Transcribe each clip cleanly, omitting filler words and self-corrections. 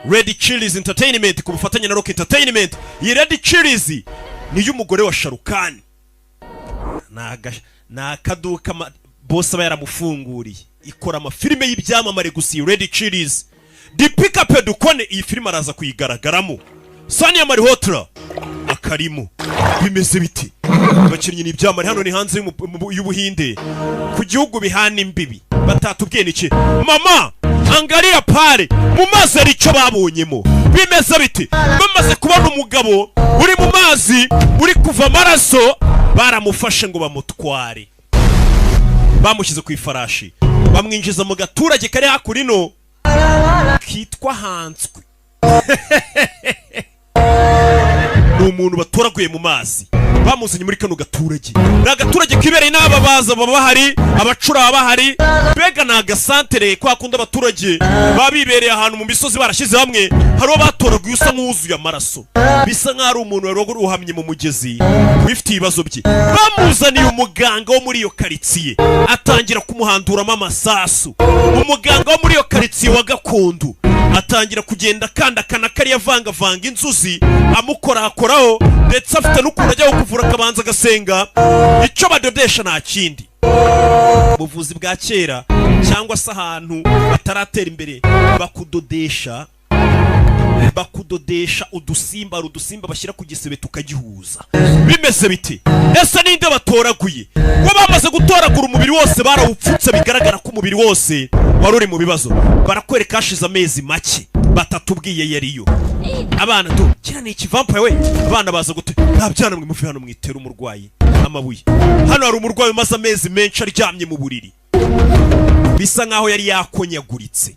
Red Chillies Entertainment ku bufatanye na Rock Entertainment. Iyi Red Chillies ni y'umugore wa Sharukani. Nakaduka boss aba yaramufunguriye. Ikora amafilime y'ibyamamare gusa Red Chillies. Dipika Pedukone iyi filime araza kuyigaragaramo. Sania Marihotra akarimo. Bimeze biti. Abakinnyi ni ibyamamare hano ni hanze y'Ubuhinde. Ku gihugu bihana imbibi. Batatubwiye niki. Mama angalia pale mu mazi ari cyo babonyemo. Bimeze biti. Bamaze kubona umugabo uri mu mazi uri kuva amaraso baramufashe ngo bamutware. Bamushyize ku ifarashi. Bamwinjiza mu gaturage kari hakurino kitwa Hanswe. Umuntu batoraguye mu mazi bamuzanye muri kano gaturage. N'agaturage kibereye n'ababaza babahari, abacura babahari. Bega n'agasantere kwa kunda abaturage babibereye ahantu mu misozi barashize hamwe. Haro batoraguye usa nk'uzuye amaraso. Bisa nk'ari umuntu wari uhamye mu mugezi wifite ibibazo bye. Bamuzaniye umuganga wo muri iyo karitsiye atangira kumuhanduramo amasasu. Umuganga wo muri iyo karitsiye wa gakondo atangira kugenda kandakana kari yavanga inzuzi amukorakoraho ndetse afite n'ukuntu ajya kuvura akabanza gasenga. Icyo badodesha nta kindi ubuvuzi bwa kera cyangwa se ahantu bataratera imbere bakudodesha udusimba bashyira ku gisebe tukagihuza. Bimeze biti. Ese ninde batoraguye ko bamaze gutoragura umubiri wose barawupfutse bigaragara ko umubiri wose wari uri mu bibazo. Barakwereka hashize amezi make batatubwiye yariyo. Abana do kira ni ikivampire we. Abana baza gute nta byana mwe mufi hano mwitera umurwayi amabuye. Hano hari umurwayi umaze amezi menshi aryamye mu buriri bisa nkaho yari yakonyaguritse.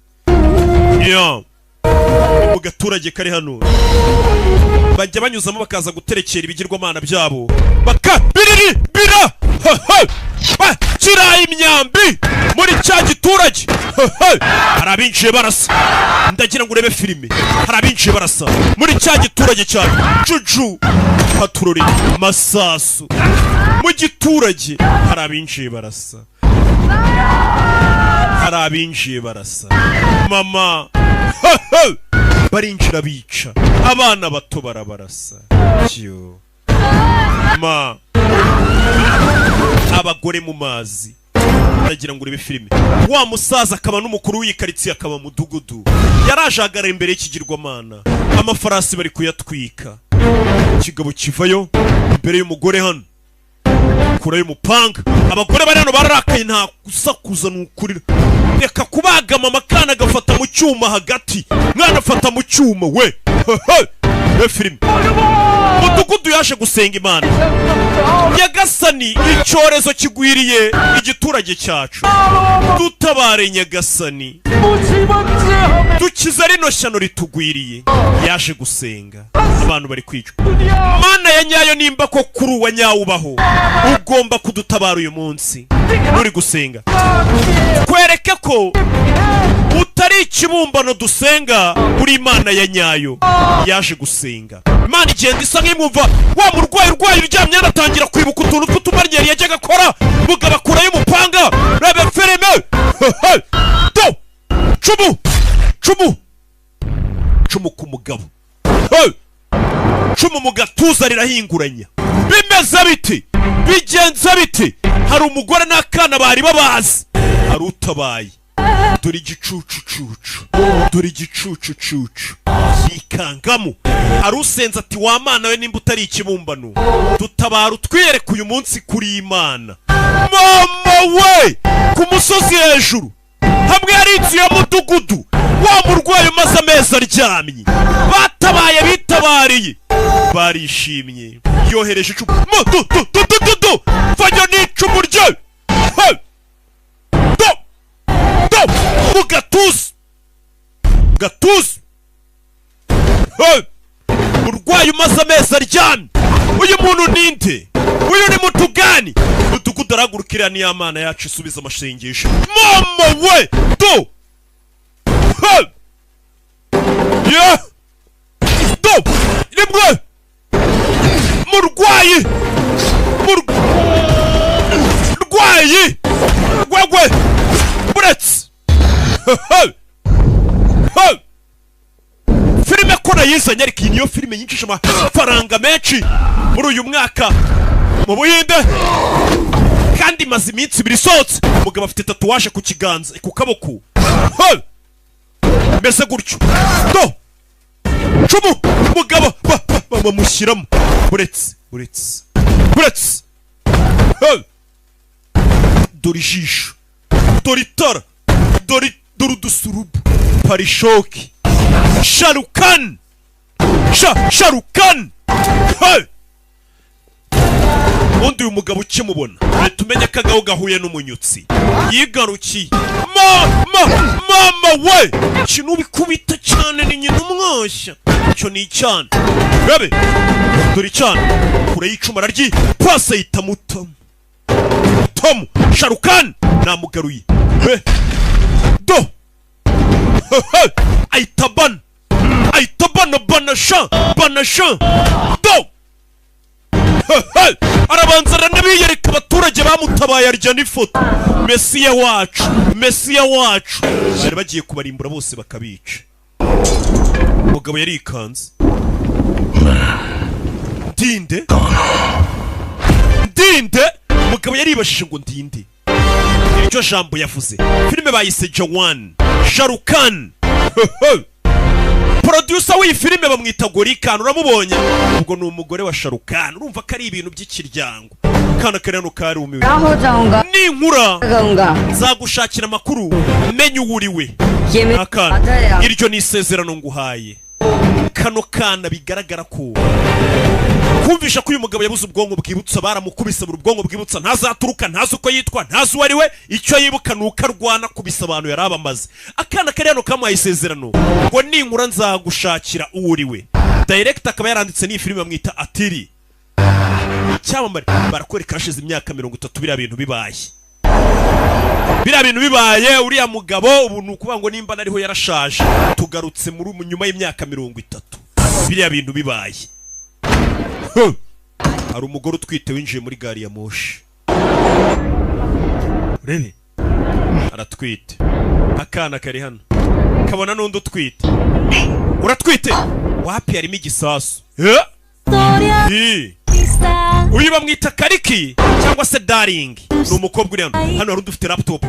Mu gaturage kari hano bajya banyuzamo bakaza guterekera ibigirwamana byabo bakabirira bakira imyambi muri cya giturage. Hari abinjiye barasa. Ndagira ngo urebe filime. Hari abinjiye barasa muri cya giturage cyane juju paturori masasu mu giturage. Hari abinjiye barasa. Hari abinjiye barasa. Mama barinjira bica abana bato barabarasa. Ma abagore mu mazi. Ndagira ngo urebe filime. Wa musaza akaba n'umukuru w'ikaritsiye akaba mudugudu yarajagara imbere y'ikigirwamana. Amafarasi bari kuyatwika. Ikigabo kivayo imbere y'umugore hano kurayo umupanga. Abagore bari hano bararakaye nta gusakuza n'ukurira. Reka kubaga mama kana gafata mu cyuma hagati. Mwana afata mu cyuma we. Filime. Mudugudu yaje gusenga Imana. Nyagasani icyorezo kigwiriye igiturage cyacu. Dutabare Nyagasani. Dukiza rino shyano ritugwiriye. Yaje gusenga. Abantu bari kwicwa. Mana ya nyayo nimba ko kuri wa nyawubaho. Ugomba kudutabara uyu munsi. Uri gusenga. Kwereke ko utari ikibumbano dusenga uri Imana ya nyayo. Yaje gusenga. Imana igenda isa nk'imwumva. Wa murwayi uryamye aratangira kwibuka utuntu tw'utumarnyeri yajyaga akora. Mugabo akurayo umupanga. Rebe filime. Do cumu ku mugabo. Cumu mu gatuza rirahinguranya. Bimeze biti. Bigenze biti. Hari umugore n'akana bari babazi. Hari utabaye. Dore igicucu yikangamo. Hari usenze ati wa mana we nimba utari ikibumbano dutabara utwiyereka uyu munsi kuri Imana. Mama we ku musozi hejuru hamwe hari inzu ya mudugudu. Wa murwayi umaze amezi aryamye batabaye bitabariye barishimye. Yohereje icumu fanya n'icumu rye mu gatuza. Murwayi umaze amezi aryamye. Uyu muntu ninde? Uyu ni mutugani? Mudugudu aragurukira ni Imana yacu isubiza amashengesho. Mama we do rimwe murwayi gwagwe buretse ko nayizanye ariko iyi niyo filime yinjije amafaranga menshi muri uyu mwaka mu Buhinde kandi maze iminsi 2 isohotse. Umugabo afite tatuwaje ku kiganza ku kaboko meze gutyo do cumu umugabo bamushyiramo buretse dore ijisho dore itara dore udusurubu parishoki Sharukan undi uyu mugabo ukimubona tumenye ko agaho gahuye n'umunyutsi yigarukiye mama we ikintu ubikubita cyane ni nyina umwoshya icyo ni icyana rabe dore icyana kure y'icuma raryi pase yitamutamu Sharukan namugaruye do Aitabana banasha do arabanza aranabiyereka abaturage bamutabaye arya n'ifoto Mesiya wacu bari bagiye kubarimbura bose bakabica. Umugabo yarikanze ndinde umugabo yaribashije ngo ndinde iryo jambo yavuze. Filime bayise Jawan Sharukan producer w'iyi filime bamwita Gorikan uramubonye ubwo ni umugore wa Sharukan urumva ko ari ibintu by'ikiryango kana kareno karumiwe ninkura zagushakira amakuru menye uwuriwe akana iryo ni isezerano nguhaye kano kana bigaragara ko kumvisha ko uyu mugabo yabuze ubwonko bwibutsa baramukubise mu ubwonko bwibutsa ntazaturuka ntazi uko yitwa ntazi uwo ari we icyo yibuka nuko arwana kubisa abantu yari abamaze. Akana kari hano kamuhaye isezerano ngo ninkura nzagushakira uwuriwe. Director akaba yaranditse ni filime bamwita Atiri cyamamare barakwereka hashize imyaka 30 biriya bintu bibaye uriya mugabo ubu nukuvuga ngo nimba nariho yarashaje tugarutse muri nyuma y'imyaka 30 biriya bintu bibaye. Hari umugore utwite winjiye muri gari ya moshi urebe aratwite akana kari hano kabona n'undi utwite uratwite wapi harimo igisasu uyu bamwita Kariki cyangwa se Darling ni umukobwa uri hano hari dufite laptop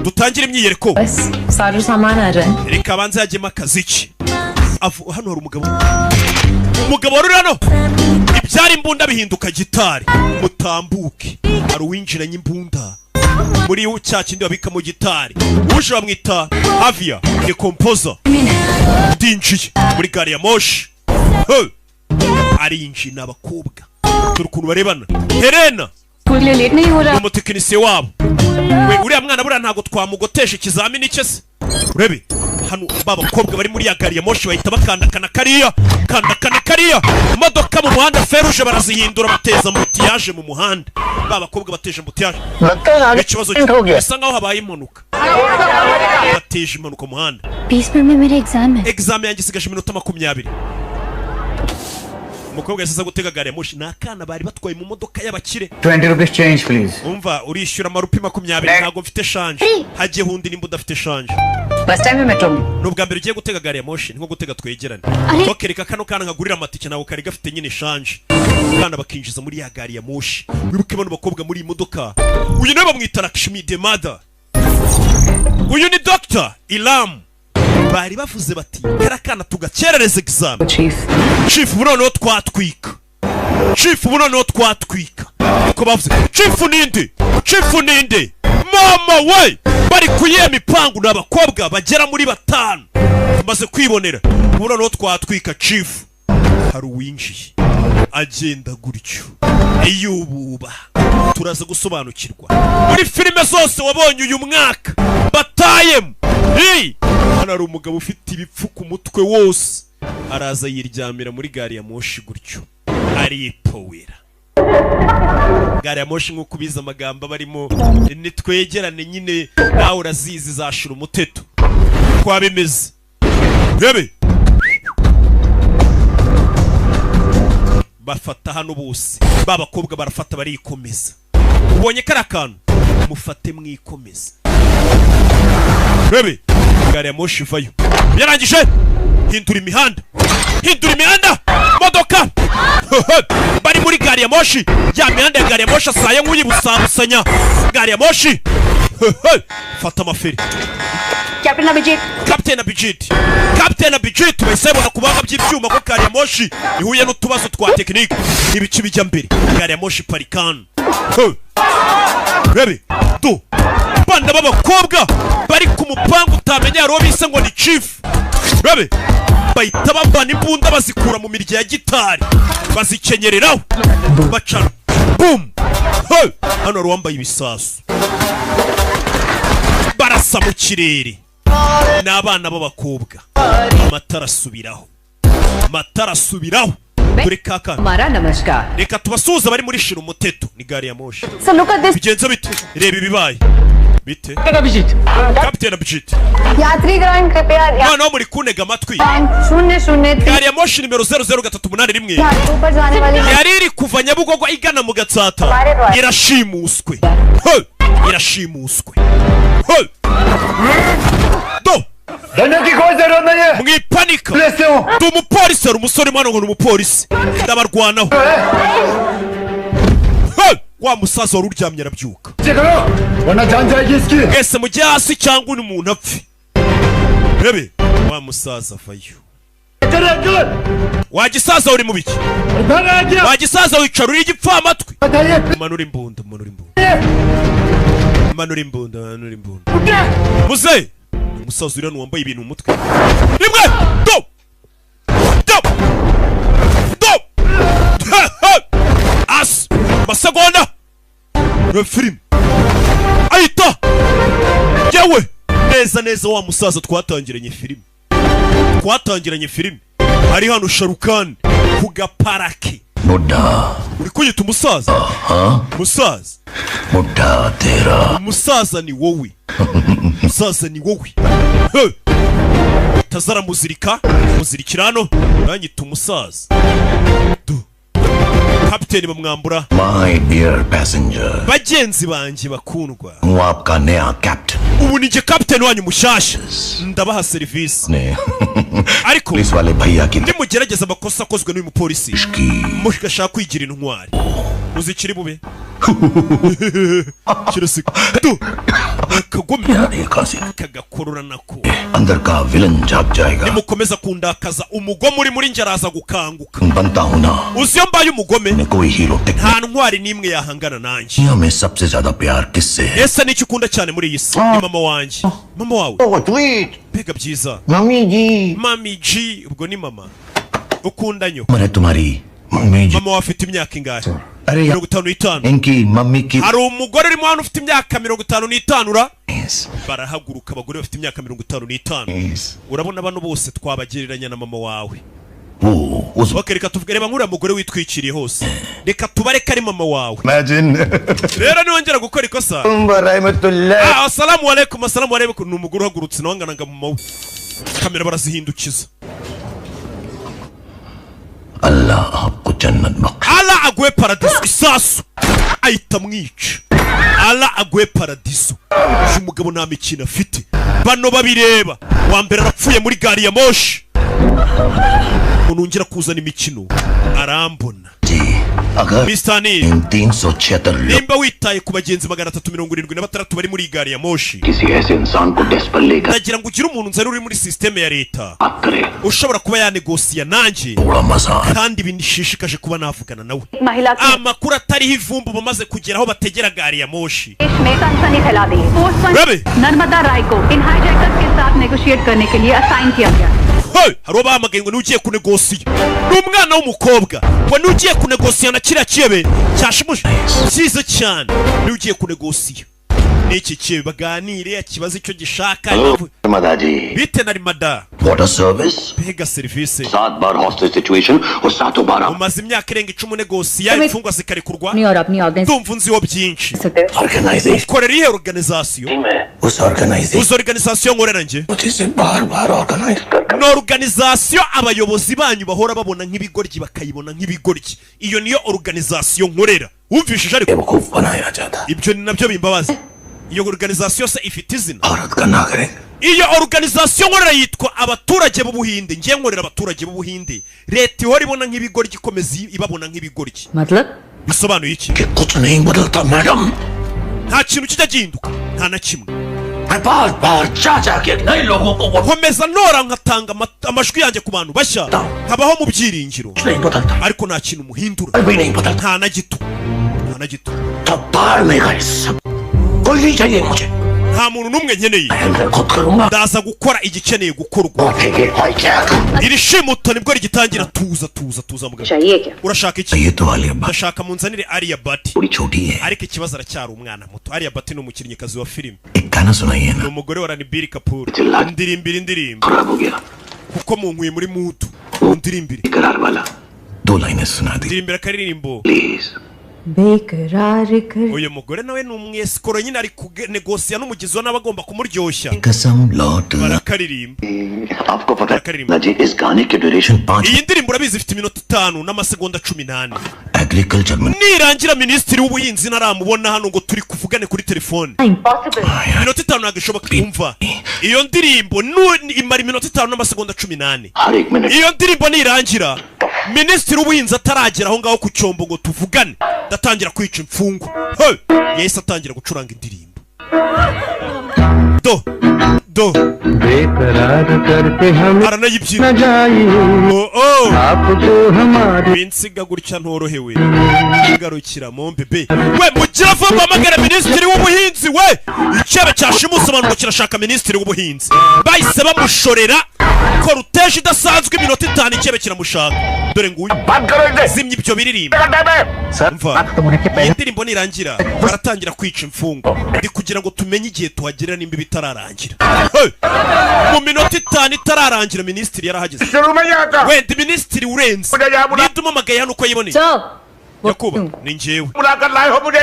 dutangira imyiyereko reka abanza yagema akaziki hano hari umugabo wari hano ibyari imbunda bihinduka gitari mutambuke hari uwinjiranye imbunda muri cya kindi babika mu gitari uje bamwita Avia the composer dinjiye muri gari ya moshi arinji n'abakobwa turi ukuntu barebana Helena umutekinisiye wabo we uriya mwana buriya ntago twamugotesha ikizamini cye se urebe hano babakobwa bari muri ya gari ya moshi bahita bakandakana kariya imodoka mu muhanda feruje barazihindura bateza mutiyaje mu muhanda babakobwa bateje mutiyaje ikibazo bisa nkaho habaye impanuka bateje impanuka mu muhanda 20 minute मेरे exam yanjye isigaje iminota 20 umukobwa yasize gutega gari ya moshi nakana bari batwaye mu modoka y'abakire 20 rupees change please umva urishyura amarupi 20 ntago mfite change hagiye hundi nimba udafite change bus time metro nubwa mbere ugiye gutega gari ya moshi nko gutega twegerane tokereka kano kana nkagurira amatike nawe kari gafite nyine change kana bakinjiza muri ya gari ya moshi wibuke bano bakobwa muri modoka uyu nawe bamwita Lakshmi de Mada uyu ni Dr. Ilam bari bavuze bati karakana tugakerereza exam chief bunono twatwika ko bavuze chief ninde mama we bari kuye mipangu n'abakobwa bagera muri 5 maze kwibonera bunono twatwika chief hari uwinjiye agenda gutyo iyububa turaza gusobanukirwa muri filime zose wabonye uyu mwaka batayemo hano hari umugabo ufite ibipfu ku mutwe wose araza yiryamira muri gari ya moshi gutyo aripowera gari ya moshi nk'uko ubizi amagambo barimo nitwegerane nyine nawe urazizi zashira umuteto kwa bimeze rebe bafata hano bose babakobwa barafata barikomeza ubonye kari akantu mufate mwikomeza rebe gari ya moshi vayo yarangije hindura imihanda hindura imihanda modoka bari muri gari ya moshi ya mihanda ya gari ya moshi asaye nk'uyibusambusanya gari ya moshi fata amaferi Captain Abhijit. Captain Abhijit bahise babona kubanga by'ibyuma ko gari ya moshi ihuye n'utubazo twa tekinike ibice bijya mbere gari ya moshi parikana rebe do banda b'abakobwa bari ku mupangu utamenya yaro bise ngo ni chief rebe bahita bavana imbunda bazikura mu mirya ya gitari bazikenyereraho bacana boom hano ari wambaye ibisasu barasa mu kirere n'abana b'abakobwa amatara asubiraho dore kakana Mara namaskar. reka tubasuhuza bari muri shira umuteto ni gari ya moshi So look at this. bigenze bite reba ibibaye bite Captain Abhijit यात्रीगण कृपया noneho muri kunega amatwi 003 gari ya moshi nimero 00381 ऊपर जाने वाली yari iri kuva Nyabugogo igana mu Gatsata irashimuswe do डरने की कोई जरूरत नहीं है mwipanika पुलिस से हूँ ndi umupolisi hari umusore mwana ngo ni umupolisi ndabarwanaho wa musaza wari uryamye arabyuka करो वरना जान जाएगी इसकी mwese mujye hasi cyangwa undi muntu apfe rebe wa musaza avayo wa gisaza uri mu biki wa gisaza wicara uri igipfamatwi manura imbunda muze umusaza uri hano wambaye ibintu mu mutwe rimwe do as masegonda refilm ayita yewe neza wa musaza twatangiranye filime ari hano Sharukani ku gaparake बुड्ढा uri kunyita umusaza बुड्ढा तेरा umusaza ni wowe tazara muzirikira hano uranyita umusaza kapiteni bamwambura My dear passenger bagenzi banjye bakundwa हूँ आपका नया captain ubu ni kapiteni wanyu mushyashya ndabaha serivisi ने ariko police वाले भैया की nimugerageza amakosa akozwe n'uyu mupolisi mugashaka kwigira intwari muzikiri bube kirasika akagome kagakorora nako अंदर का विलन जाग जाएगा nimukomeza kundakaza umugome uri muri njye araza gukanguka बनता हूँ ना uzi iyo mbaye umugome कोई hero nta ntwari n'imwe yahangana nanjye हमें सबसे ज्यादा प्यार किससे है ese nicyo ukunda cyane muri iyi si ni mama wanjye mama wawe mbega byiza mami G ubwo ni mama ukunda nyo मैंने तुम्हारी मम्मी जी mama wawe afite imyaka ingahe अरे यार 55 इनकी मम्मी की hari umugore urimo hano ufite imyaka 55 ura barahaguruka abagore bafite imyaka 55 urabona bano bose twabagereranya na mama wawe bakereka tuvuge reba nk'uriya mugore witwikiriye hose reka tubareke ari mama wawe rero niwongera gukora ikosa assalamu alaikum ni umugore uhagurutse nawe anganaga mama we kamera barazihindukiza अल्लाह आपको जन्नत बख्शे Allah aguhe paradiso isasu ahita mwica Allah aguhe paradiso uyu mugabo nta mikino afite bano babireba wa mbere arapfuye muri gari ya moshi unongera kuzana imikino arambona जी अगर Mr. Neil इन 376 लोग nimba witaye ku bagenzi 376 bari muri gari ya moshi किसी ऐसे इंसान को डेस्क पर लेकर ndagira ngo ugire umuntu nzari uri muri systeme ya leta बात करे ushobora kuba yanegosiya nanjye थोड़ा मजा kandi binishishikaje kuba navugana nawe महिला की amakuru atariho ivumbu bamaze kugera aho bategera gari ya moshi देश में सनसनी फैला दी पोस्ट Rabi. नर्मदा राय को इन हाईजैकर्स के साथ नेगोशिएट करने के लिए असाइन किया गया hari ubahamagaye ngo niwe ugiye kunegosiya ni umwana w'umukobwa ngo niwe ugiye kunegosiya na kiriya kibe cyashimuje cyiza cyane niwe ugiye kunegosiya n'iki kibe baganire akibaza icyo gishaka bite na rimada water service mbega serivisi 7 बार hostage situation और 7 12 umaze imyaka irenga 10 unegosiya imfungwa zikarekurwa अपनी और अपनी organisation ndumva unziho byinshi organisation ukorera iyihe organization उस organisation uzi organization nkorera nje जिसे बार-बार ऑर्गेनाइज कर ni organization abayobozi banyu bahora babona nk'ibigoryi bakayibona nk'ibigoryi iyo niyo organization nkorera wumvishije ariko बेवकूफ बनाया जाता ibyo ni nabyo bimbabaza iyo organization se ifite izina Bharat का नागरिक iyo organisation nkorera yitwa abaturage b'Ubuhinde. Ngiye nkorera abaturage b'Ubuhinde. Leta ihora ibona nk'ibigori gikomeza ibabona nk'ibigori. मतलब Bisobanuye iki? कि कुछ नहीं बदलता madam. Nta kintu kijya gihinduka, nta na kimwe. मैं बार-बार जा के नए लोगों को Komeza nora nkatanga amajwi yanjye ku bantu bashya. Habaho mu byiringiro. नहीं बदलता. Ariko nta kintu muhindura. अभी नहीं बदलता. Nta na gito. Nta na gito. तब बार में गए सब. कोई नहीं चाहिए मुझे. Nta muntu numwe nkeneye. मैं खुद करूँगा. Ndaza gukora igikeneye gukorwa. Iri shimuto nibwo rigitangira tuza mugabo. चाहिए क्या? Urashaka iki? ये तो वाली बात Ndashaka munzanire Ariya Bati. थोड़ी छोटी है. Ariko ikibazo aracyari umwana muto. Ariya Bati ni umukinnyikazi wa filime. एक गाना सुनाइए Ni ना. umugore wa Ranbir Kapoor. Chilla. Indirimbo. खराब हो गया. Kuko munkuye muri mutu. Indirimbo. करार वाला. दो लाइनें सुना दी. Indirimbo akaririmbo. प्लीज. बेकरार कर Uyu mugore nawe ni umwesikoro nyine ari kunegosia n'umugizi wa n'abagomba kumuryoshya. कसम लौट. Barakaririmba. आपको पता है जी इस गाने की ड्यूरेशन 5 Iyi ndirimbo urabizi ifite iminota 5 n'amasegonda 18. एग्रीकल्चर में Nirangira minisitiri w'ubuhinzi naramubona hano ngo turi kuvugane kuri telefone. Impossible Iminota 5 ntabwo ishoboka kumva. Iyo ndirimbo imara iminota 5 n'amasegonda 18. हर एक minute Iyo ndirimbo nirangira minisitiri w'ubuhinzi ataragera aho ngaho ku cyombo ngo tuvugane ndatangira kwica imfungu. Yahise atangira gucuranga indirimbo. Do बेकरार करते हम aranayibyina. न जाइए आपको हमारे Binsiga gutya ntorohewe. Ngarukira mu mbebe. We mugira vuba mpamagara minisitiri w'ubuhinzi we. Icyebe cyashimuse abantu ngo kirashaka minisitiri w'ubuhinzi. Bahise bamushorera ko ruteje idasanzwe iminota 5 icyebe kiramushaka. Dore nguyu. Zimya ibyo biririmba. Mva. Indirimbo nirangira baratangira kwica imfungo. Ndi kugira ngo tumenye igihe tuhagerera nimba bitararangira. Mu minota 5 itararangira minisitiri yarahageze. Wenda minisitiri urenze. Nituma magaye hano uko yiboneye. Yakuba ni njyewe.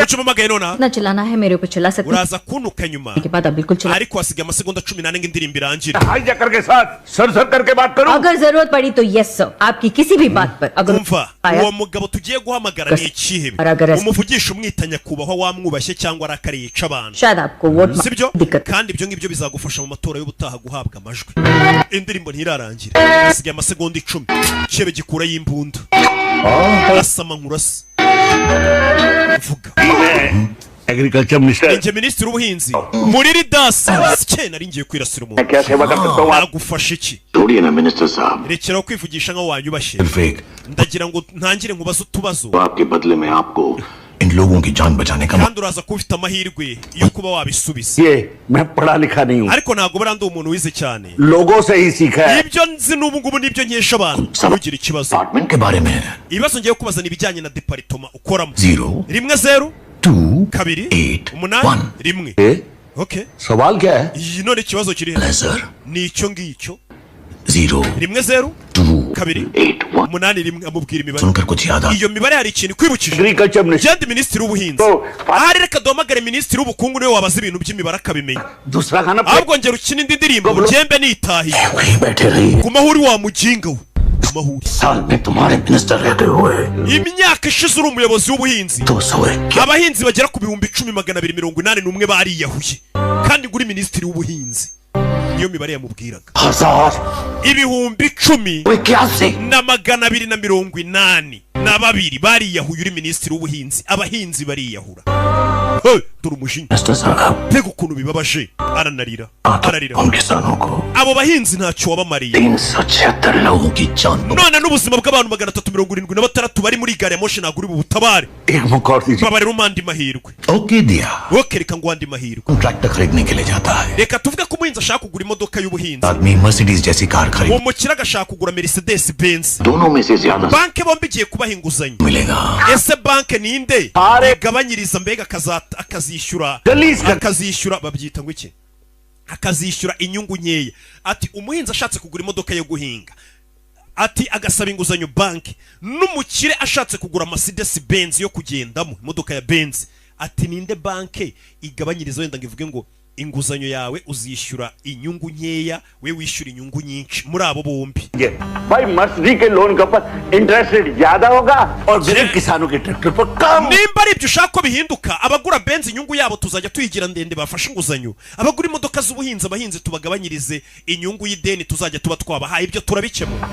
Ucuma magaye nona. ना चलाना है मेरे ऊपर चला सकते Uraza kunuka nyuma. के बाद अब बिल्कुल चला Ariko hasigaye amasegonda 18 ngo indirimbo irangire. Hijacker के साथ सर करके बात करूं अगर जरूरत पड़ी तो यस सर आपकी किसी भी बात पर अगर Umva uwo mugabo tugiye guhamagara ni ikihebe. Umuvugisha umwitanya kubahwa wamwubashye cyangwa arakariye yica abantu. शायद आपको वोट Sibyo? दिक्कत Kandi ibyo ngibyo bizagufasha mu matora y'ubutaha guhabwa amajwi. Indirimbo ntirarangira. Hasigaye amasegonda 10. Cyebe gikura y'imbunda. Asama nkurasa. Vuga. Agriculture minister Inge minisitiri w'ubuhinzi muri ridasi sike nari ngiye kwirasira umuntu. क्या सेवा कर सकता हूं Nagufasha iki? छोड़िए ना मिनिस्टर साहब. Rekeraho kwivugisha nka wanyubashye. Fake. Ndagira ngo ntangire nkubaze utubazo. आपके बदले में आपको इन लोगों की जान बचाने का Kandi uraza kuba ufite amahirwe yo kuba wabisubiza. ये मैं pढ़ा लिखा नहीं हूं Ariko ntabwo burandi umuntu wize cyane. लोगों से ही सीखा है Ibyo nzi n'ubu ngubu nibyo nkesha abantu. Ugira ikibazo. Department के बारे में. Ibibazo ngiye kubaza ni ibijyanye na department ukoramo. 0 Rimwe 0 2 kabiri 8 umunani 1 rimwe. ए, Okay. सवाल क्या है Iyi none ikibazo kiri he? Sir. Ni icyo ngicyo. 0 Rimwe 0 2 kabiri 8 1 umunani rimwe amubwira imibare. सुनकर कुछ याद आ. Iyo mibare hari ikintu kwibukije. Agriculture minister Genda minisitiri w'ubuhinzi. तो Ahari reka duhamagare minisitiri w'ubukungu niwe wabaza ibintu by'imibare akabimenya. दूसरा खाना Ahubwo ngera ukina indi ndirimbo njembe nitahiye. वहीं बैठे रहिए. Ku mahuri wa mujinga we. Ku mahuri. साल में तुम्हारे मिनिस्टर रहते हुए Imyaka ishize uri umuyobozi w'ubuhinzi. 200 Abahinzi bagera ku 10,281 bariyahuye. Kandi nguri minisitiri w'ubuhinzi. Niyo mibare yamubwiraga. 1000 Ibihumbi 10 81 na 282 bariyahuye uri minisitiri w'ubuhinzi. Abahinzi bariyahura. Dore umujinya. Minister साहब. Mbega ukuntu bibabaje. Aranarira. Ararira. उन किसानों को Abo bahinzi ntacyo wabamariye. 376 लोगों की जान None n'ubuzima bw'abantu 376 bari muri gare ya moshi ntabwo uri bubutabare. एक मौका और दीजिए Babarira umandi mahirwe. ओके दिया. Wowe reka ngo andi mahirwe. Tractor खरीदने के लिए जाता है. Reka tuvuge ko umuhinzi ashaka kugura imodoka y'ubuhinzi. आदमी मर्सिडीज जैसी कार खरीद Umukire agashaka kugura Mercedes Benz. दोनों में से ज्यादा Banke bombi igiye kubaha inguzanyo. मिलेगा. Ese banke ninde? Igabanyiriza mbega akazishyura. Akazishyura babyita ngo iki? Akazishyura inyungu nkeya. Ati umuhinzi ashatse kugura imodoka yo guhinga. Ati agasaba inguzanyo banki. N'umukire ashatse kugura Mercedes Benz yo kugendamo imodoka ya Benz. Ati ninde banke igabanyiriza wenda ngivuge ngo inguzanyo yawe uzishyura inyungu nkeya, we wishyura inyungu nyinshi muri abo bombi. भाई मर्सिडीज के लोन का पर interest rate ज्यादा होगा और गरीब किसानों के ट्रैक्टर पर कम. Nimba ari ibyo ushaka ko bihinduka, abagura benzi inyungu yabo tuzajya tuyigira ndende bafashe inguzanyo, abagura imodoka z'ubuhinzi abahinzi tubagabanyirize inyungu y'ideni tuzajya tuba twabahaye, ibyo turabikemura.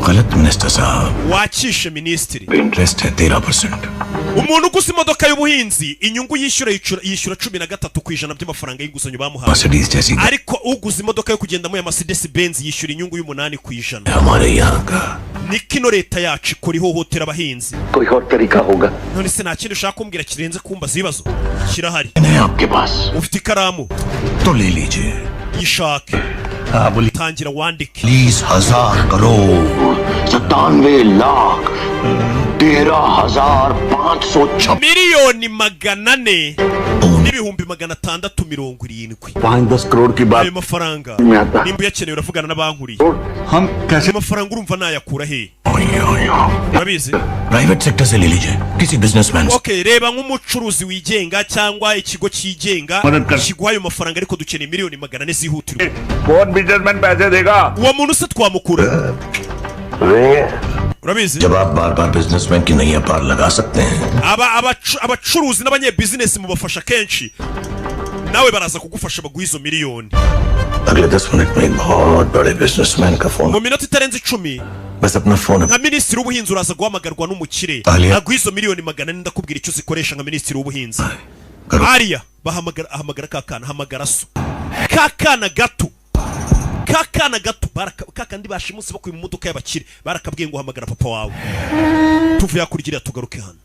गलत मिनिस्टर साहब, Wakishe minisitiri, इंटरेस्ट है 13%. umuntu uguze imodoka y'ubuhinzi inyungu yishyura 13% by'amafaranga y'inguzanyo bamuhaye, Mercedes जैसी ariko uguze imodoka yo kugendamo ya Mercedes Benz yishyura inyungu y'8%. हमारे यहाँ का ni kino leta yacu ikora ihohotera abahinzi. कोई और तरीका होगा. None se nta kindi ushaka kumbwira kirenze kumbaza ibibazo? kirahari. नहीं आपके पास ufite ikaramu तो ले लीजिए. yishake, हाँ बोलिए. tangira wandike. 30,000 करोड़ 97 लाख 13,506 miliyoni 400 n'ibihumbi 670. 5-10 करोड़ की बात ayo mafaranga में आता है. nimba uyakeneye uravugana n'abankuriye. हम कैसे ayo mafaranga urumva nayakura he? urabizi? Private sector से ले लीजिए, किसी बिजनेसमैन से. Okay, reba nk'umucuruzi wigenga cyangwa ikigo cyigenga kiguha ayo mafaranga, ariko dukeneye miliyoni 400 zihutirwa. कौन बिजनेसमैन पैसे देगा? uwo muntu se twamukura? urabizi? जब आप बार बार बिजनेसमैन की नैया पार लगा सकते हैं. abacuruzi n'abanyebizinesi mubafasha kenshi, nawe baraza kugufasha baguha izo miliyoni. अगले 10 मिनट में एक बहुत बड़े बिजनेसमैन का फोन. mu minota itarenze 10 बस अपना phone nka minisitiri w'ubuhinzi uraza guhamagarwa n'umukire Aliya. aguha izo miliyoni 400. ndakubwira icyo zikoresha nka minisitiri w'ubuhinzi. करो. Ariya ahamagara kakana, hamagara so, kakana gato kakandi bashimusi bakuye mu modoka y'abakire, barakabwiye ngo hamagara papa wawe tuvuye hakurikira tugaruke hano.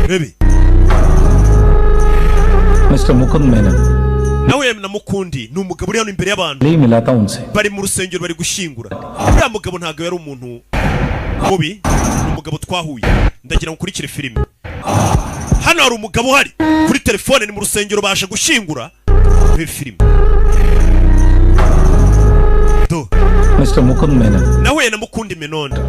Rebe mister Mukund Menon, nawe na Mukundi ni umugabo uri hano imbere y'abantu, नहीं मिला था उनसे. bari mu rusengero bari gushyingura. uriya mugabo ntabwo yari umuntu mubi, ni umugabo twahuye. ndagira ngo ukurikire filime. hano hari umugabo uhari kuri telefone, ni mu rusengero baje gushyingura. Rebe filime. Mister Mukund Menon, nahuye na Mukundi Menonda,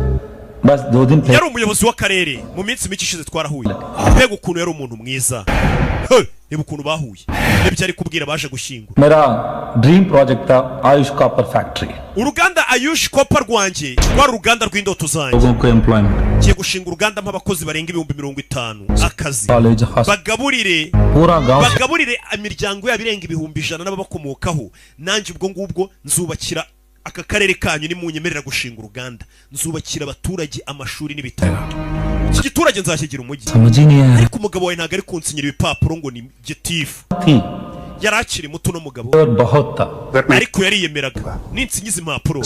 बस 2 दिन पहले yari umuyobozi w'akarere. mu minsi mike ishize twarahuye. mbega ukuntu yari umuntu mwiza. reba ukuntu bahuye, n'ibyo ari kubwira baje gushyingura. मेरा dream project था Ayush copper factory. uruganda Ayush Copper rwanjye rwari uruganda rw'indoto zanjye. लोगों को employment, ngiye gushinga uruganda mp'abakozi barenga 50,000 akazi, college, hospital, bagaburire पूरा गांव imiryango yabo irenga 100,000 n'ababakomokaho. nanjye ubwo ngubwo nzubakira aka karere kanyu, nimunyemerera gushinga uruganda nzubakira abaturage amashuri n'ibitaro. iki giturage nzakigira umujyi. समझ ही नहीं आया ariko umugabo wawe ntabwo ari kunsinyira ibipapuro ngo ni gitifu. थी yari akiri muto no mugabo, और बहुत था. ariko yariyemeraga. ninsinyiza impapuro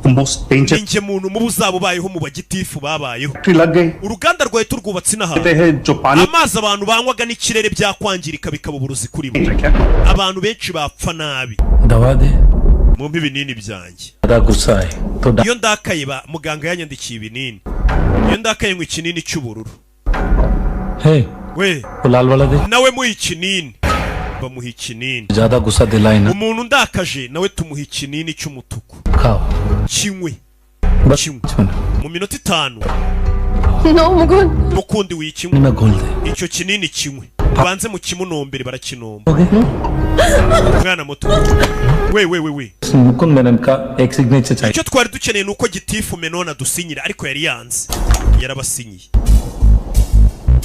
most danger ninjye muntu mubu zabo bayeho mu bagitifu babayeho. लग गई uruganda rwawe turwubatse n'ahantu कहते हैं जो पानी amazi abantu banywaga n'ikirere byakwangirika bikaba uburozi kuri bo. क्या abantu benshi bapfa nabi. दवा दे. mumpe ibinini byanjye. ज़्यादा गुस्सा है तो iyo ndakaye muganga yanyandikiye ibinini. iyo ndakaye ngo ikinini cy'ubururu, है we वो लाल वाला दे. nawe muha ikinini, bamuha ikinini. ज़्यादा गुस्सा दिलाए ना, umuntu ndakaje nawe tumuha ikinini cy'umutuku, खाओ kinywe. बस Kimwe. 5 minute. mu minota 5 No, Mukund. mukundi wikinywe. मैं घोल दे. icyo kinini kinywe, banze mu kimunombere barakinomba. हो गया. mwana muto, we मुकुंद मेनन का एक सिग्नेचर चाहिए. icyo twari dukeneye ni uko gitifu Menona dusinyira, ariko yari yanze. yarabasinyiye.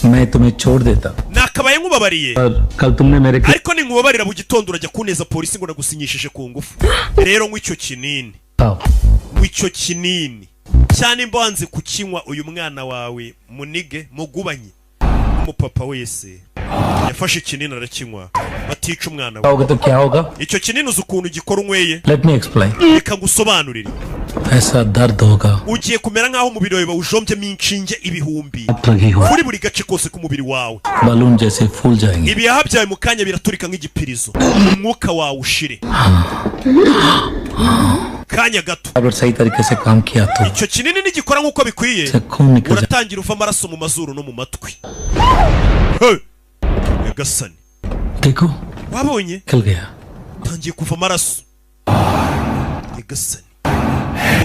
मैं तुम्हें छोड़ देता nakabaye nkubabariye, और कल तुमने मेरे ariko ninkubabarira mu gitondo urajya kuneza polisi ngo nagusinyishije ku ngufu. rero nk'icyo kinini, खाओ. nk'icyo kinini cyane mbanze kukinywa, uyu mwana wawe munige mugubanye. umupapa wese yafashe ikinini arakinywa, batica umwana we. खाओगे तो क्या होगा? icyo kinini uzi ukuntu gikora unyweye? Let me explain. reka ngusobanurire. ऐसा दर्द होगा ugiye kumera nk'aho umubiri wawe bawujombyemo inshinge ibihumbi लगी हो, kuri buri gace kose k'umubiri wawe. Balloon जैसे फूल जाएंगे. ibihaha byawe mu kanya biraturika nk'igipirizo, umwuka wawe ushire. kanya gato अगर सही तरीके से काम किया तो icyo kinini nigikora nk'uko bikwiye, से खून निकल जाए. uratangira uva amaraso mu mazuru no mu matwi. Hey! Nyagasani, देखो wabonye निकल गया. tangiye kuva amaraso. Nyagasani,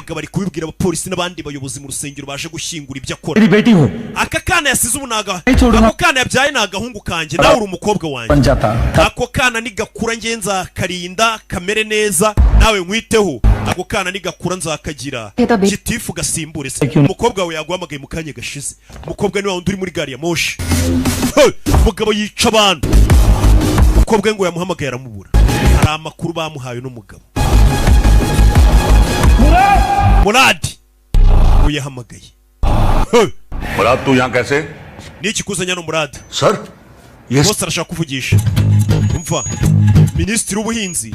mugabo ari kubibwira abapolisi n'abandi bayobozi mu rusengero baje gushyingura ibyo akora. मेरी बेटी हो Aka kana yasize ubunaga. Ako kana yabyaye nagahungu kanje nawe uri umukobwa बन wanjye. जाता Ako kana nigakura ngenza karinda kamere neza nawe nkwiteho. Ako kana nigakura nzakagira kitifu gasimbure se. Umukobwa we yaguhamagaye mu kanya gashize. Umukobwa ni wa undi uri muri gari ya moshi. Umugabo yica abantu. Umukobwa ngo yamuhamagaye aramubura. Hari amakuru bamuhaye n'umugabo. Muradi uyahamagaye. मुराद तू यहाँ कैसे? Niki kuzanya no Muradi? Sir ये Bose arashaka kuvugisha. Umva, Minisitiri w'ubuhinzi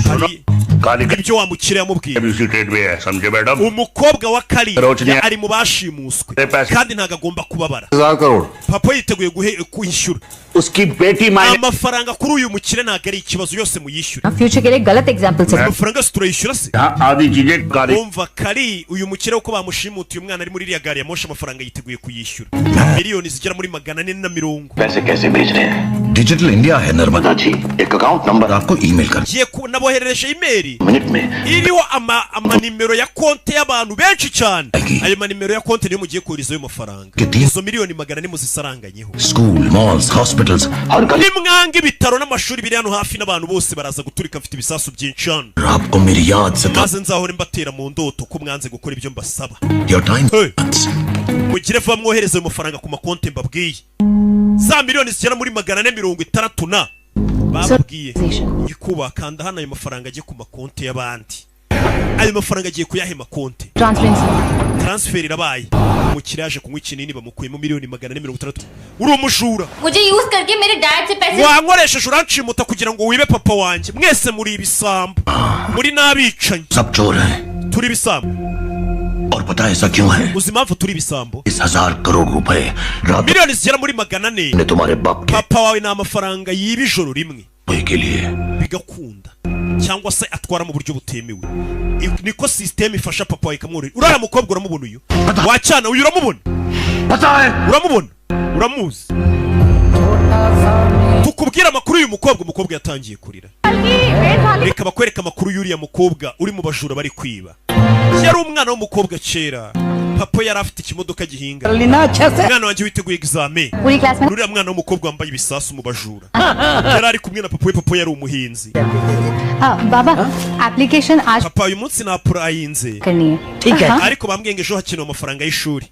hari काली ibyo wamukire yamubwiye. इसी ट्रेड में है समझे madam? Umukobwa wa Kari Rochnia. ari mu bashimuswe kandi ntago agomba kubabara. 1000 crore Papa yiteguye kwishyura. उसकी बेटी मायने Amafaranga kuri uyu mukire ntago ari ikibazo yose muyishyure. Future के लिए गलत एग्जांपल से Amafaranga se turayishyura se? यहाँ आधी चीजें काली Umva Kari uyu mukire uko bamushimutiye umwana ari muri iriya gari ya moshi amafaranga yiteguye kuyishyura. Miliyoni zigera muri 440. पैसे कैसे भेज रहे हैं? डिजिटल इंडिया है नर्मदा जी एक अकाउंट नंबर आपको ईमेल कर Giye naboherereje email मिनट में iriho amanimero ya konti y'abantu benshi cyane. Ayo manimero ya konti niyo mugiye kohereza ayo mafaranga. Izo miliyoni 400 muzisaranganyeho. School malls hospitals हर गली Nimwanga ibitaro n'amashuri biri hano hafi n'abantu bose baraza guturika mfite ibisasu byinshi hano. आपको मेरी याद से Maze nzahora mbatera mu ndoto ko mwanze gukora ibyo mbasaba. Your time Hey. Mugire vuba mwohereza ayo mafaranga ku makonti mbabwiye. Za miliyoni zigera muri 460 na babwiye ikuba kanda hano ayo mafaranga agiye ku makonti y'abandi. Ayo mafaranga agiye kuyahe makonti. Transparency Transfer irabaye. Umukire yaje kunywa ikinini bamukuyemo miliyoni 460. Uri umujura. मुझे यूज करके मेरे डैड से पैसे Wankoresheje uranshimuta kugira ngo wibe papa wanjye. Mwese muri ibisambo. Muri nabicanyi. सब चोर हैं Turi ibisambo. और पता है ऐसा क्यों है? Uzi impamvu turi ibisambo? 10,000 करोड़ रुपए रात Miliyoni zigera muri 400. ने तुम्हारे बाप के Papa wawe ni amafaranga yiba ijoro rimwe. के लिए Bigakunda. Cyangwa se atwara mu buryo butemewe. Niko system ifasha papa wawe ikamworera. Urara mukobwa uramubona uyu? Wacyana uyu uramubona? पता है Uramubona? Uramuzi? Tukubwira amakuru uyu umukobwa yatangiye kurira. Reka bakwereka amakuru y'uriya mukobwa uri mu bajura bari kwiba. Yari umwana w'umukobwa kera. Papa yari afite ikimodoka gihinga. Umwana wanjye witeguye examen. पूरी क्लास में Uriya mwana w'umukobwa wambaye ibisasu mu bajura. Yari ari kumwe na papa we, papa yari umuhinzi. बाबा एप्लीकेशन आज Papa uyu munsi napurayinze. करनी है Ariko bambwiye ngo ejo hakenewe amafaranga y'ishuri.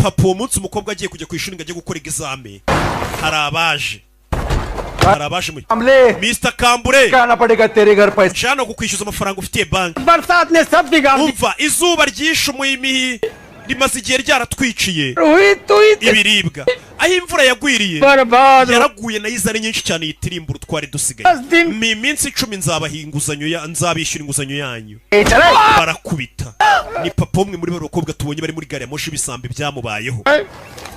Papa uwo munsi umukobwa agiye kujya ku ishuri ngo ajye gukora examen. Hari abaje muri Mr. Kambure आना पड़ेगा तेरे घर पैसे nshaka kukwishyuza amafaranga ufitiye banki. बरसात ने सब बिगाड़ Umva izuba ryishe umuhimihi rimaze igihe ryaratwiciye ibiribwa. Aho imvura yagwiriye बर्बाद yaraguye nayo izari nyinshi cyane yitirimbura utwari dusigaye. Mi minsi 10 nzabishyura inguzanyo yanyu. Barakubita. Ni papa umwe muri bakobwa tubonye bari muri gari ya moshi bisambe byamubayeho.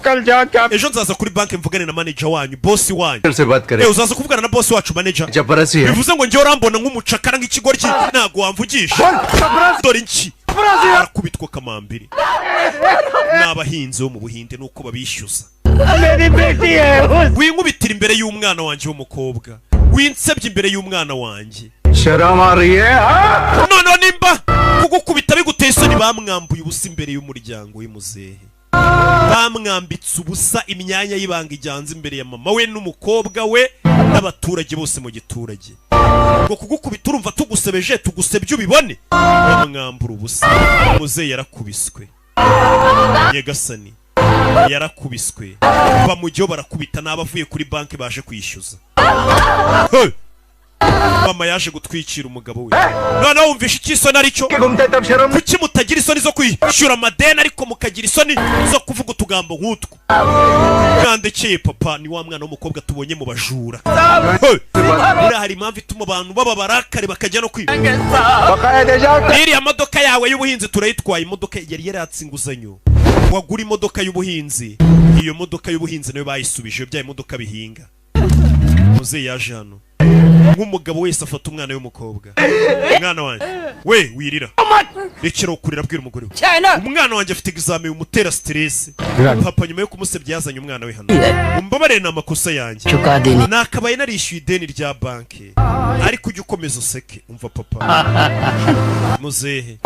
कल जाके Ejo nzaza kuri banki mvugane na manager wanyu, boss wanyu. से बात करें Uzaza kuvugana na boss wacu manager. जबरदस्ती है Bivuze ngo njye urambona nk'umucakara nk'ikigoryi ntago wamvugisha. Dore iki. Barakubitwa kamambiri. N'abahinzi bo mu Buhinde nuko babishyuza. मेरी बेटी है Winkubitira imbere y'umwana wanjye w'umukobwa. Winsebye imbere y'umwana wanjye. शर्म आ रही है हाँ? None nimba kugukubita biguteye isoni bamwambuye ubusa imbere y'umuryango w'imuzehe. Bamwambitse ubusa imyanya y'ibanga ijyanze imbere ya mama we n'umukobwa we n'abaturage bose mu giturage. Ngo kugukubita urumva tugusebeje tugusebye ubibone. Bamwambura ubusa. Muzehe yarakubiswe. Nyagasani yarakubiswe. Bamujyo barakubita n'abavuye kuri banki baje kwishyuza. Hey! Mama yaje gutwikira umugabo we. None wumvisha ikisoni aricyo? घूमते तब शर्म Kuki mutagira isoni zo kwishyura amadeni ariko mukagira isoni zo kuvuga utugambo nk'utwo? Mwandekeye papa ni wa mwana w'umukobwa tubonye mu bajura. Buriya hari impamvu ituma abantu baba barakare bakajya no kwiba. बकाया दे जाओ Iriya modoka yawe y'ubuhinzi turayitwaye. Imodoka yari yaratse inguzanyo. Wagura imodoka y'ubuhinzi. Iyo modoka y'ubuhinzi nayo bayisubije bya imodoka bihinga. Muzehe yaje hano. nk'umugabo wese afata umwana w'umukobwa. Umwana wanjye we wirira rekera kurira abwira umugore we umwana wanjye afite examen umutera stress. Papa nyuma yo kumusebya yazanye umwana we hano. Umbabarire na makosa yanjye nakabaye narishyuye ideni rya banki ariko ujye ukomeza useke. Umva papa muzehe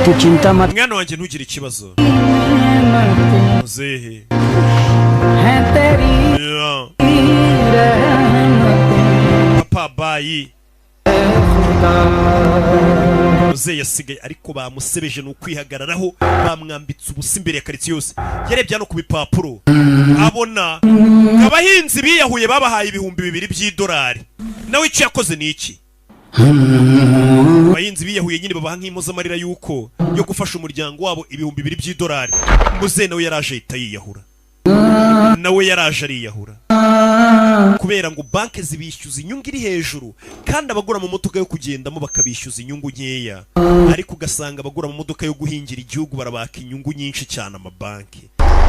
umwana wanjye ntugire ikibazo muzehe. Papa bayi muzehe yasigaye ariko bamusebeje n'ukwihagararaho bamwambitse ubusa imbere ya karitsiye yose. Yarebye hano ku bipapuro abona abahinzi biyahuye babahaye $2,000 by'idolari. Nawe icyo yakoze ni iki? Abahinzi biyahuye nyine babaha nk'impozamarira yuko yo gufasha umuryango wabo $2,000 by'idolari. Muzehe nawe yaraje ahita yiyahura. Nawe yaraje ariyahura kubera ngo banki zibishyuza inyungu iri hejuru kandi abagura mu modoka yo kugendamo bakabishyuza inyungu nkeya, ariko ugasanga abagura mu modoka yo guhingira igihugu barabaka inyungu nyinshi cyane amabanki.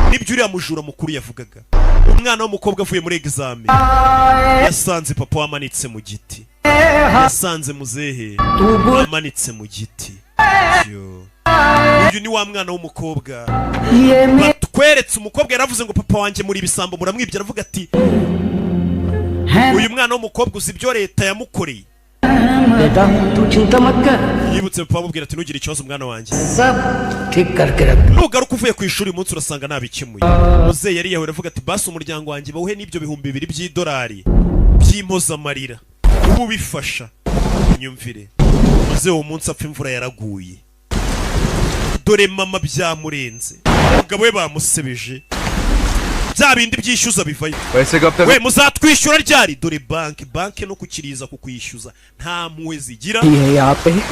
Nibyo uriya mujura mukuru yavugaga. Umwana w'umukobwa avuye muri examen yasanze papa wamanitse mu giti, yasanze muzehe wamanitse mu giti. Uyu ni wa mwana w'umukobwa batweretse. Umukobwa yaravuze ngo papa wanjye muri ibisambo muramwibye. Aravuga ati uyu mwana w'umukobwa uzi ibyo leta yamukoreye. Yibutse papa amubwira ati ntugire ikibazo mwana wanjye, nugaruka uvuye ku ishuri umunsi urasanga nabikemuye. Muzehe yari yawe aravuga ati basi umuryango wanjye bawuhe n'ibyo $2,000 by'idolari by'impozamarira ubu bifasha. Nyumvire muzehe uwo munsi apfa imvura yaraguye. Dore mama byamurenze, umugabo we bamusebeje, bya bindi byishyuza bivayo. We muzatwishyura ryari? Dore banki no kukiriza kukwishyuza nta mpuwe zigira.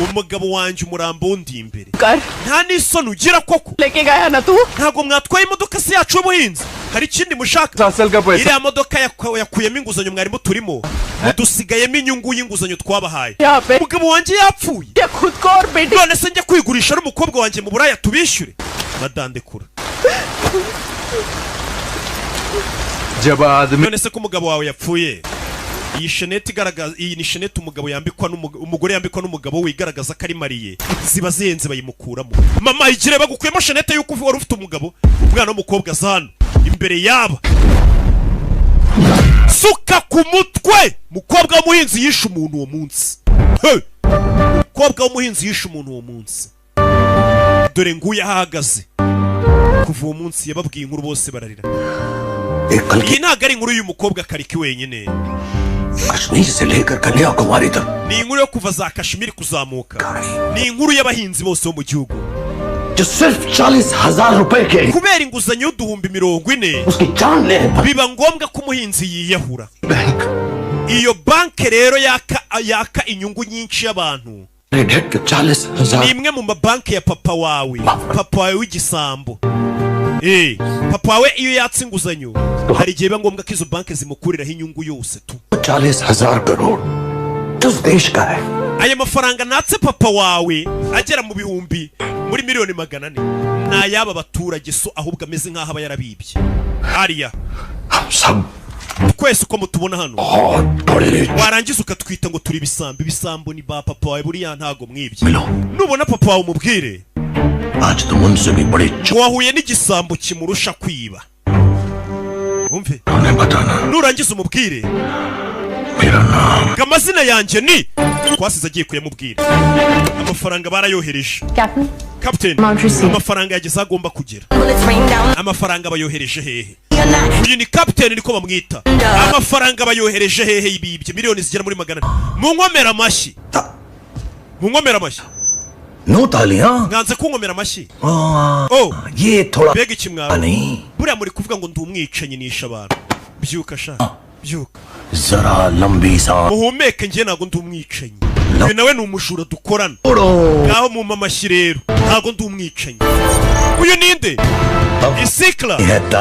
Umugabo wanjye umurambo wundi imbere nta n'isoni ugira koko. Ntabwo mwatwaye imodoka se yacu y'ubuhinzi? Hari ikindi mushaka? Iriya modoka yakuyemo inguzanyo mwarimu turimo, mudusigayemo inyungu y'inguzanyo twabahaye. Umugabo wanjye yapfuye, none se njya kwigurisha n'umukobwa wanjye mu buraya tubishyure? Madandekura none se ko umugabo wawe yapfuye, iyi shenete igaragaza, iyi ni shenete umugabo yambikwa umugore yambikwa n'umugabo we igaragaza ko ari mariye, ziba zihenze bayimukuramo. Mama igire bagukuyemo shenete yuko wari ufite umugabo. Umwana w'umukobwa zano imbere yaba suka ku mutwe. Mukobwa w'umuhinzi yishe umuntu uwo munsi. Mukobwa w'umuhinzi yishe umuntu uwo munsi. Dore nguye ahagaze kuva uwo munsi yababwiye inkuru bose bararira. Iyi ntabwo ari inkuru y'uyu mukobwa Kariki wenyine, ni inkuru yo kuva za Kashmir kuzamuka. Ni inkuru y'abahinzi bose bo mu gihugu. Kubera inguzanyo $40,000 biba ngombwa ko umuhinzi yiyahura. Iyo banki rero yaka inyungu nyinshi y'abantu. Ni imwe mu mabanki ya papa wawe, papa wawe w'igisambo. Papa wawe iyo yatse inguzanyo hari igihe biba ngombwa ko izo banki zimukuriraho inyungu yose tu. 40,000 crore किस देश का है? Aya mafaranga natse papa wawe agera mu bihumbi muri $400,000 na yaba baturage, so ahubwo ameze nkaho aba yarabibye. Ariya twese uko mutubona hano warangiza ukatwita ngo turi ibisambo. Ibisambo ni ba papa wawe, buriya ntago mwibye. Nubona papa wawe umubwire wahuye n'igisambo kimurusha kwiba. Umve nurangiza umubwire amazina yanjye ni twasize agiye kuyamubwira. Amafaranga barayohereje Captain, amafaranga yageze agomba kugera. Amafaranga bayohereje hehe? Uyu ni Captain niko bamwita. Amafaranga bayohereje hehe? Ibibye miliyoni zigera muri 400. Munkomera amashyi, munkomera amashyi. No talia. Nganze kunkomera amashyi. Ye thoda bega ikimwaro. Buriya muri kuvuga ngo ndi umwicanyi nisha abantu. Byuka sha, byuka. Zara lambi sa. Muhumeke ngiye nago ndi umwicanyi. Uyu nawe ni umujura dukorana. Ngaho mu mamashyi rero ntago ndi umwicanyi. Uyu ninde? Isikla.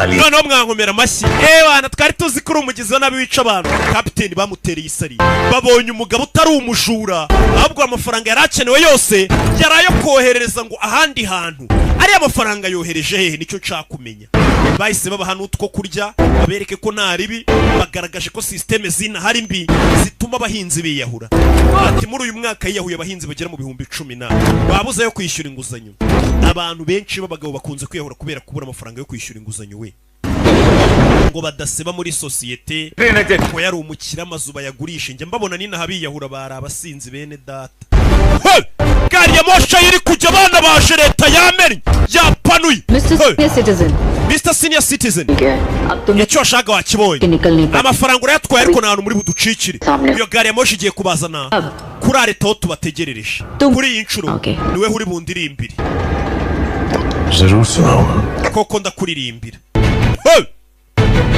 Noneho mwankomera amashyi. Bana twari tuzi ko uri umugizi wa nabi wica abantu. Captain bamutereye isari, babonye umugabo utari umujura, ahubwo amafaranga yarakenewe yose yarayo koherereza ngo ahandi hantu. Ari amafaranga yohereje hehe? Nicyo nshaka kumenya. bahise babaha n'utwo kurya babereke ko nta ribi, bagaragaje ko systeme zinahari mbi zituma abahinzi biyahura. Ati muri uyu mwaka yiyahuye abahinzi bagera mu 10,000 babuze yo kwishyura inguzanyo. Abantu benshi b'abagabo bakunze kwiyahura kubera kubura amafaranga yo kwishyura inguzanyo we. Ngo badaseba muri societe ko yari umukira amazu bayagurisha. Njye mbabona nina habiyahura bari abasinzi bene data. Gari ya moshi iri kujya abana baje leta yamennye yapanuye. Mr. Senior Citizen, icyo ashaka wakibonye. Amafaranga urayatwaye ariko nta muri buducikire. Iyo gari ya moshi igiye kubazana kuri leta ho tubategerereje. Kuri iyi nshuro niwe uri bundirimbire. Koko ndakuririmbira.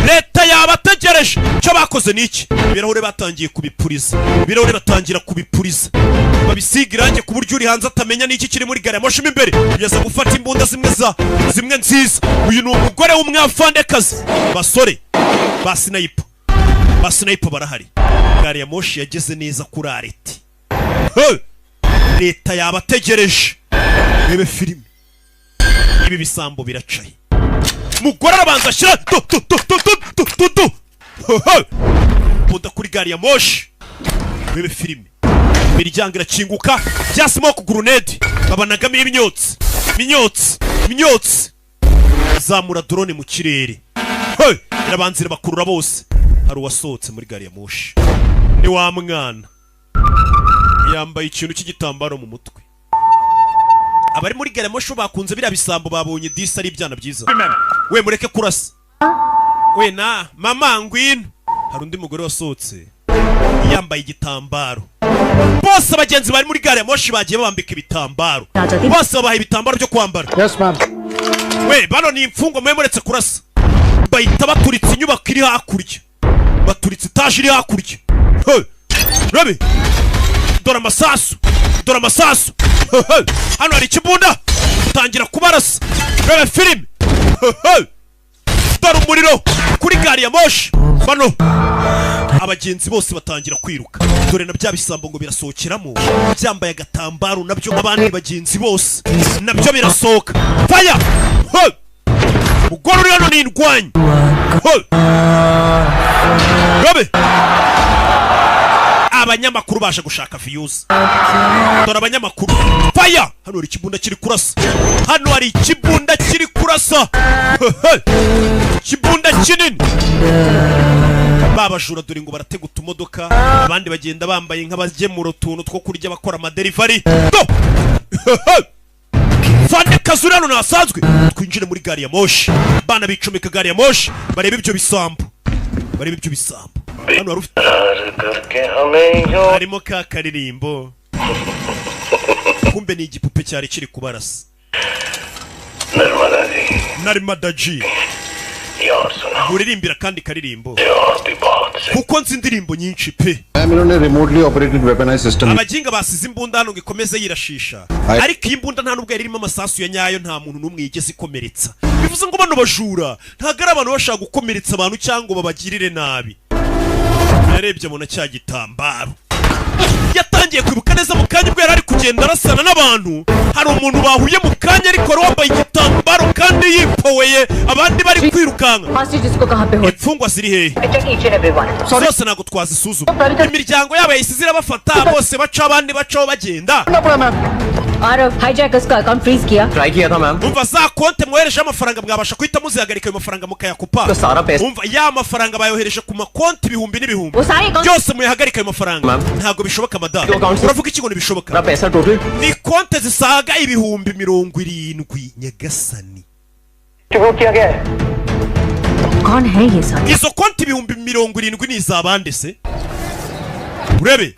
Leta yabategereje. Cyo bakoze niki? Ibirahure batangiye kubipuriza. Ibirahure batangira kubipuriza. Babisiga irange ku buryo uri hanze atamenya niki kiri muri gari ya moshi imbere. Kugeza gufata imbunda zimwe nziza. Uyu ni umugore w'umwafandekazi. Basore ba sniper. Ba sniper barahari. Gari ya moshi yageze neza kuri areti. Leta yabategereje. Rebe filime. Ibi bisambo biracaye. Mugora arabanza ashyira Buda kuri gari ya moshi. Bebe filime. Imiryango irakinguka. Bya smoke grenade. Babanagamo iminyotsi. Zamura drone mu kirere. Irabanzira bakurura bose. Hari uwasohotse muri gari ya moshi. Ni wa mwana. Yambaye ikintu cy'igitambaro mu mutwe. Abari muri gari ya moshi bakunze bira bisambo babonye disi ari ibyana byiza. We mureke kurasa. We na mama ngwino. Hari undi mugore wasohotse yambaye igitambaro. Bose abagenzi bari muri gari ya moshi bagiye babambika ibitambaro. Bose babaha ibitambaro byo kwambara. Yes ma'am. We bano ni imfungwa mwe muretse kurasa. Bahita baturitse inyubako iri hakurya. Baturitse etaje iri hakurya. Rabi. Dora amasasu. Hano hari ikibunda. Tangira kubarasa. Rebe filime. Dora umuriro kuri gari ya moshi. Bano abagenzi bose batangira kwiruka. Dore na bya bisambo ngo birasohokeramo. Byambaye agatambaro nabyo abandi bagenzi bose. Nabyo birasohoka. Fire! Mugore uri hano ni indwanyi. Rabe. Abanyamakuru baje gushaka views. Dore abanyamakuru. Fire! Hano hari ikibunda kiri kurasa. Kibunda kinini. Babajura dore ngo baratega utumodoka. Abandi bagenda bambaye nk'abagemura utuntu two kurya bakora amadelivery. Fande kazurano nasanzwe. Twinjire muri gari ya moshi. Bana bicomeka gari ya moshi. Barebe ibyo bisambo. Hano harufite harimo ka karirimbo. Kumbe ni igipupe cyari kiri kubarasa. Narmadaji. Uririmbira kandi karirimbo. Kuko nzi indirimbo nyinshi pe. Remotely operated weaponized system. Abajinga basize imbunda hano ngikomeze yirashisha. Ariko iyi mbunda nta nubwo irimo amasasu ya nyayo, nta muntu numwe yigeze ikomeretsa. Bivuze ngo bano bajura ntago ari abantu bashaka gukomeretsa abantu cyangwa babagirire nabi. Yarebye mu cya gitambaro. Yatangiye kwibuka neza mu kanya ubwo yari ari kugenda arasana n'abantu. Hari umuntu bahuye mu kanya ariko wambaye igitambaro kandi yipoweye, abandi bari kwirukanka. Imfungwa ziri hehe? Zose ntago twazisuzuma. Imiryango yabo yahise irabafata bose baca, abandi bacaho bagenda. hijackers का account freeze किया. Try किया था ma'am. Umva za konte mwohereje amafaranga mwabasha kuhita muzihagarika ayo mafaranga mukayakupa. तो सारा पैसा. Umva ya mafaranga bayohereje ku makonti ibihumbi n'ibihumbi. वो सारे account. Byose muyahagarika ayo mafaranga. Ntago bishoboka madame. Uravuga iki ngo ntibishoboka? सारा पैसा total. Ni konte zisaga ibihumbi 70 nyagasani. वो किया गया है? कौन है ये सारे? Izo konti ibihumbi 70 ni izabande se? Urebe.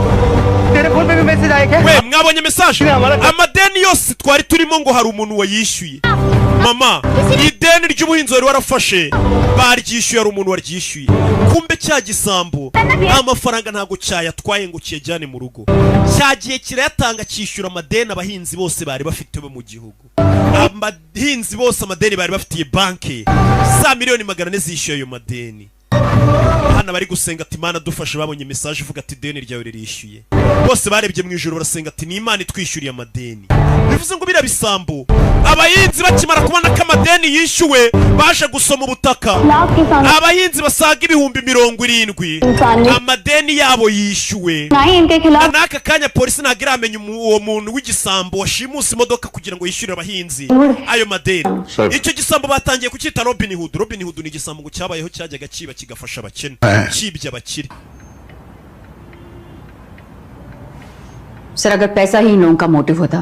तेरे फोन पे भी मैसेज आया क्या? We mwabonye message? Amadeni yose twari turimo ngo hari umuntu wayishyuye. Mama, ideni ry'ubuhinzi wari warafashe baryishyuye, ari umuntu waryishyuye. Kumbe cya gisambo amafaranga ntago cyayatwaye ngo kiyajyane mu rugo. Cyagiye kirayatanga cyishyura amadeni abahinzi bose bari bafite bo mu gihugu. Abahinzi bose amadeni bari bafitiye banki. Za miliyoni 400 zishyuye ayo madeni. Hana bari gusenga ati Mana dufashe, babonye message ivuga ati deni ryawe ririshyuye. bose barebye mu ijoro barasenga ati ni Imana itwishyuriye amadeni. Bivuze ngo birabisambo abahinzi bakimara kubona ko amadeni yishyuwe baje gusoma ubutaka. Abahinzi basaga ibihumbi 70 amadeni yabo yishyuwe. Naka kanya polisi ntago iramenya uwo muntu w'igisambo washimusa imodoka kugira ngo yishyure abahinzi ayo madeni. Icyo gisambo batangiye kucyita Robin Hood. Robin Hood ni igisambo ngo cyabayeho cyajyaga kiba kigafasha abakene, kibye abakire. Sir अगर पैसा ही इन लोगों का मोटिव होता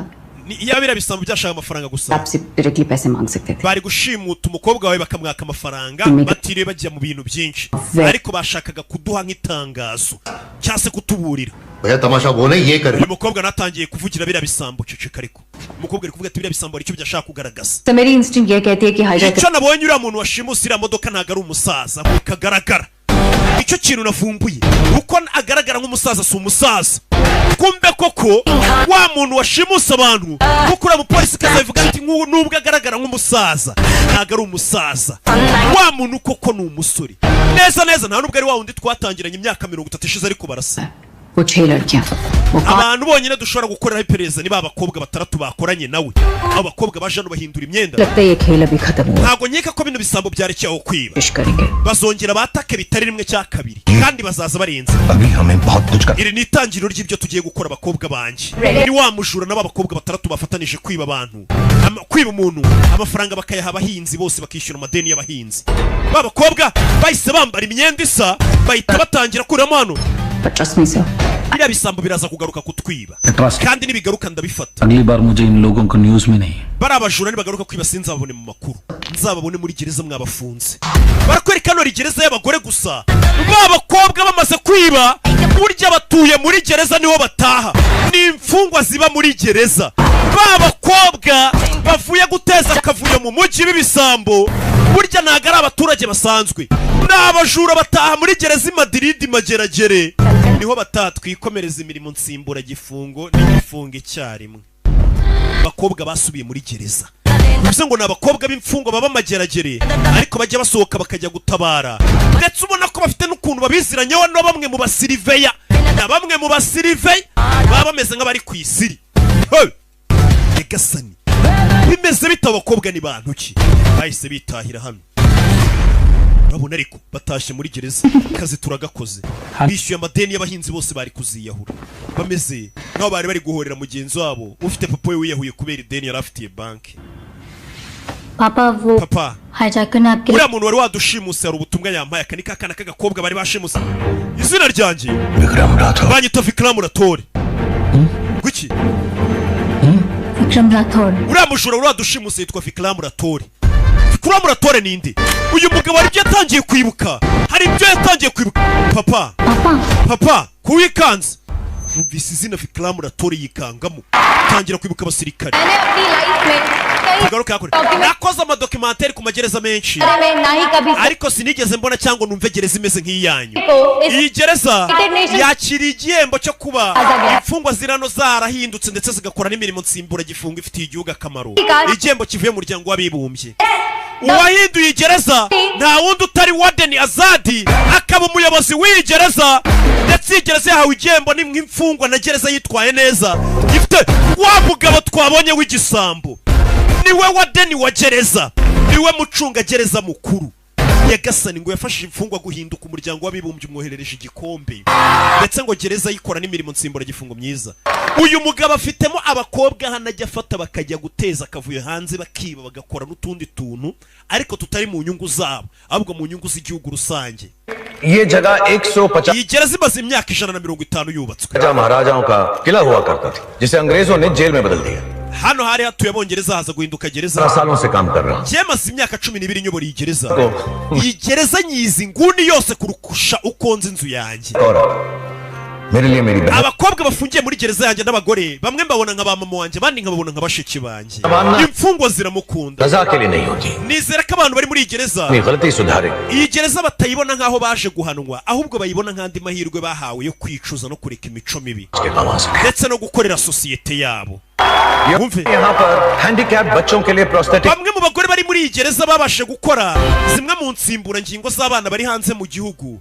yabira bisambo byashaka amafaranga gusa आपसे डायरेक्टली पैसे मांग सकते थे bari gushimuta umukobwa wawe bakamwaka amafaranga batiriwe bajya mu bintu byinshi ariko bashakaga kuduha nk'itangazo cyase kutuburira भैया तमाशा वो नहीं ये कर uyu mukobwa natangiye kuvugira bira bisambo ceceka ariko umukobwa ari kuvuga ati bira bisambo aricyo byashaka kugaragaza तो मेरी इंस्टिंक्ट ये कहती है कि hijack icyo nabonye uriya muntu washimusira modoka ntago ari umusaza bikagaragara icyo kintu navumbuye uko agaragara nk'umusaza si umusaza kumbe koko wa muntu washimusa abantu kuko uriya mupolisi kazavuga ati nubwo agaragara nk'umusaza ntago ari umusaza wa muntu koko ni umusore neza neza nta nubwo ari wa wundi twatangiranye imyaka 30 ishize ariko barasa वो 6 लड़कियां abantu bonyine dushobora gukorera iperereza niba abakobwa batandatu bakoranye nawe abo bakobwa baje hano bahindura imyenda लगता है ये खेल अभी खत्म हुआ ntago nkeka ko bino bisambo byarekeyeho kwiba पेश करेंगे bazongera batake bitari rimwe cya kabiri kandi bazaza barenze अभी हमें बहुत कुछ कर iri ni itangiriro ry'ibyo tugiye gukora abakobwa banje ni wa mujura n'abakobwa batandatu bafatanije kwiba abantu kwiba umuntu amafaranga bakayaha abahinzi bose bakishyura amadeni y'abahinzi babakobwa bahise bambara imyenda isa bahita batangira kuramo hano But trust me sir biriya bisambo biraza kugaruka kutwiba kandi nibigaruka ndabifata अगली बार मुझे इन लोगों को न्यूज़ में नहीं bari abajura nibagaruka kwiba sinzababone mu makuru nzababone muri gereza mwabafunze barakwereka hano gereza y'abagore gusa babakobwa bamaze kwiba burya batuye muri gereza niho bataha ni imfungwa ziba muri gereza babakobwa bavuye guteza akavuyo mu mujyi b'ibisambo burya ntago ari abaturage basanzwe n'abajura bataha muri gereza i Madrid mageragere niho batatwikomereza imirimo nsimbura gifungo n'igifungo icyarimwe bakobwa basubiye muri gereza bivuze ngo n'abakobwa b'imfungwa baba mageragere ariko bajya basohoka bakajya gutabara ndetse ubona ko bafite n'ukuntu babiziranyeho no bamwe mu basiriveya na bamwe mu basiriveya baba bameze nk'abari ku isiri Egasani bimeze bita abakobwa ni bantu ki bahise bitahira hano urabona ariko batashye muri gereza kazi turagakoze bishyuye amadeni y'abahinzi bose bari kuziyahura bameze nk'aho bari guhorera mugenzi wabo ufite papa we wiyahuye kubera ideni yari afitiye banki पापा वो papa hijacker ने आपके uriya muntu wari wadushimuse hari ubutumwa yampaye aka ni kakana k'agakobwa bari bashimuse izina ryanjye Vikram Rathore banyita Vikram Ratore guki Vikram Rathore uriya mujura wari wadushimuse yitwa Vikram Ratore Vikram Ratore ninde uyu mugabo hari ibyo yatangiye kwibuka hari ibyo yatangiye kwibuka papa papa kuwikanze numvise izina Vikram Ratore yikangamo tangira kwibuka abasirikare मैंने अपनी लाइफ में Garuka yakore nakoze amadokumentari ku magereza menshi मैं ना ही कभी ariko sinigeze mbona cyangwa numve gereza imeze nk'iyanyu iyi gereza yakira igihembo cyo kuba imfungwa zirano zarahindutse ndetse zigakora n'imirimo nsimbura gifungo ifitiye igihugu akamaro igihembo kivuye mu muryango w'abibumbye uwahinduye gereza nta wundi utari Warden Azadi akaba umuyobozi w'iyi gereza ndetse iyi gereza yahawe igihembo n'imfungwa na gereza yitwaye neza ifite wa mugabo twabonye w'igisambo niwe Warden wa gereza niwe mucunga gereza mukuru Yagasani ngo yafashije imfungwa guhinduka umuryango w'abibumbye umwoherereje igikombe ndetse ngo gereza yikora n'imirimo nsimbura gifungo myiza uyu mugabo afitemo abakobwa hanajya afata bakajya guteza akavuye hanze bakiba bagakora n'utundi tuntu ariko tutari mu nyungu zabo ahubwo mu nyungu z'igihugu rusange ये जगह 150 iyi gereza imaze imyaka 150 yubatswe महाराजाओं का किला हुआ करता था जिसे अंग्रेजों ने जेल में बदल दिया hano hari hatuye abongereza haza guhinduka gereza 10 सालों से काम कर रहा हूं Jemaze imyaka 12 nyobora iyi gereza iyi gereza nyizi nguni yose kurukusha ukonze inzu yanjye मेरे लिए मेरी बहन abakobwa bafungiye muri gereza yanjye n'abagore bamwe mbabona nka ba mama wanjye abandi nkababona nka bashiki banjye imfungwa ziramukunda रजा के लिए नहीं होती nizera ko abantu bari muri iyi gereza अपनी गलती सुधारे iyi gereza batayibona nk'aho baje guhanwa ahubwo bayibona nk'andi mahirwe bahawe yo kwicuza no kureka imico mibi ndetse no gukorera sosiyete yabo यहाँ पर हैंडीकैप बच्चों के लिए prosthetic bamwe mu bagore bari muri iyi gereza babashe gukora zimwe mu nsimbura ngingo z'abana bari hanze mu gihugu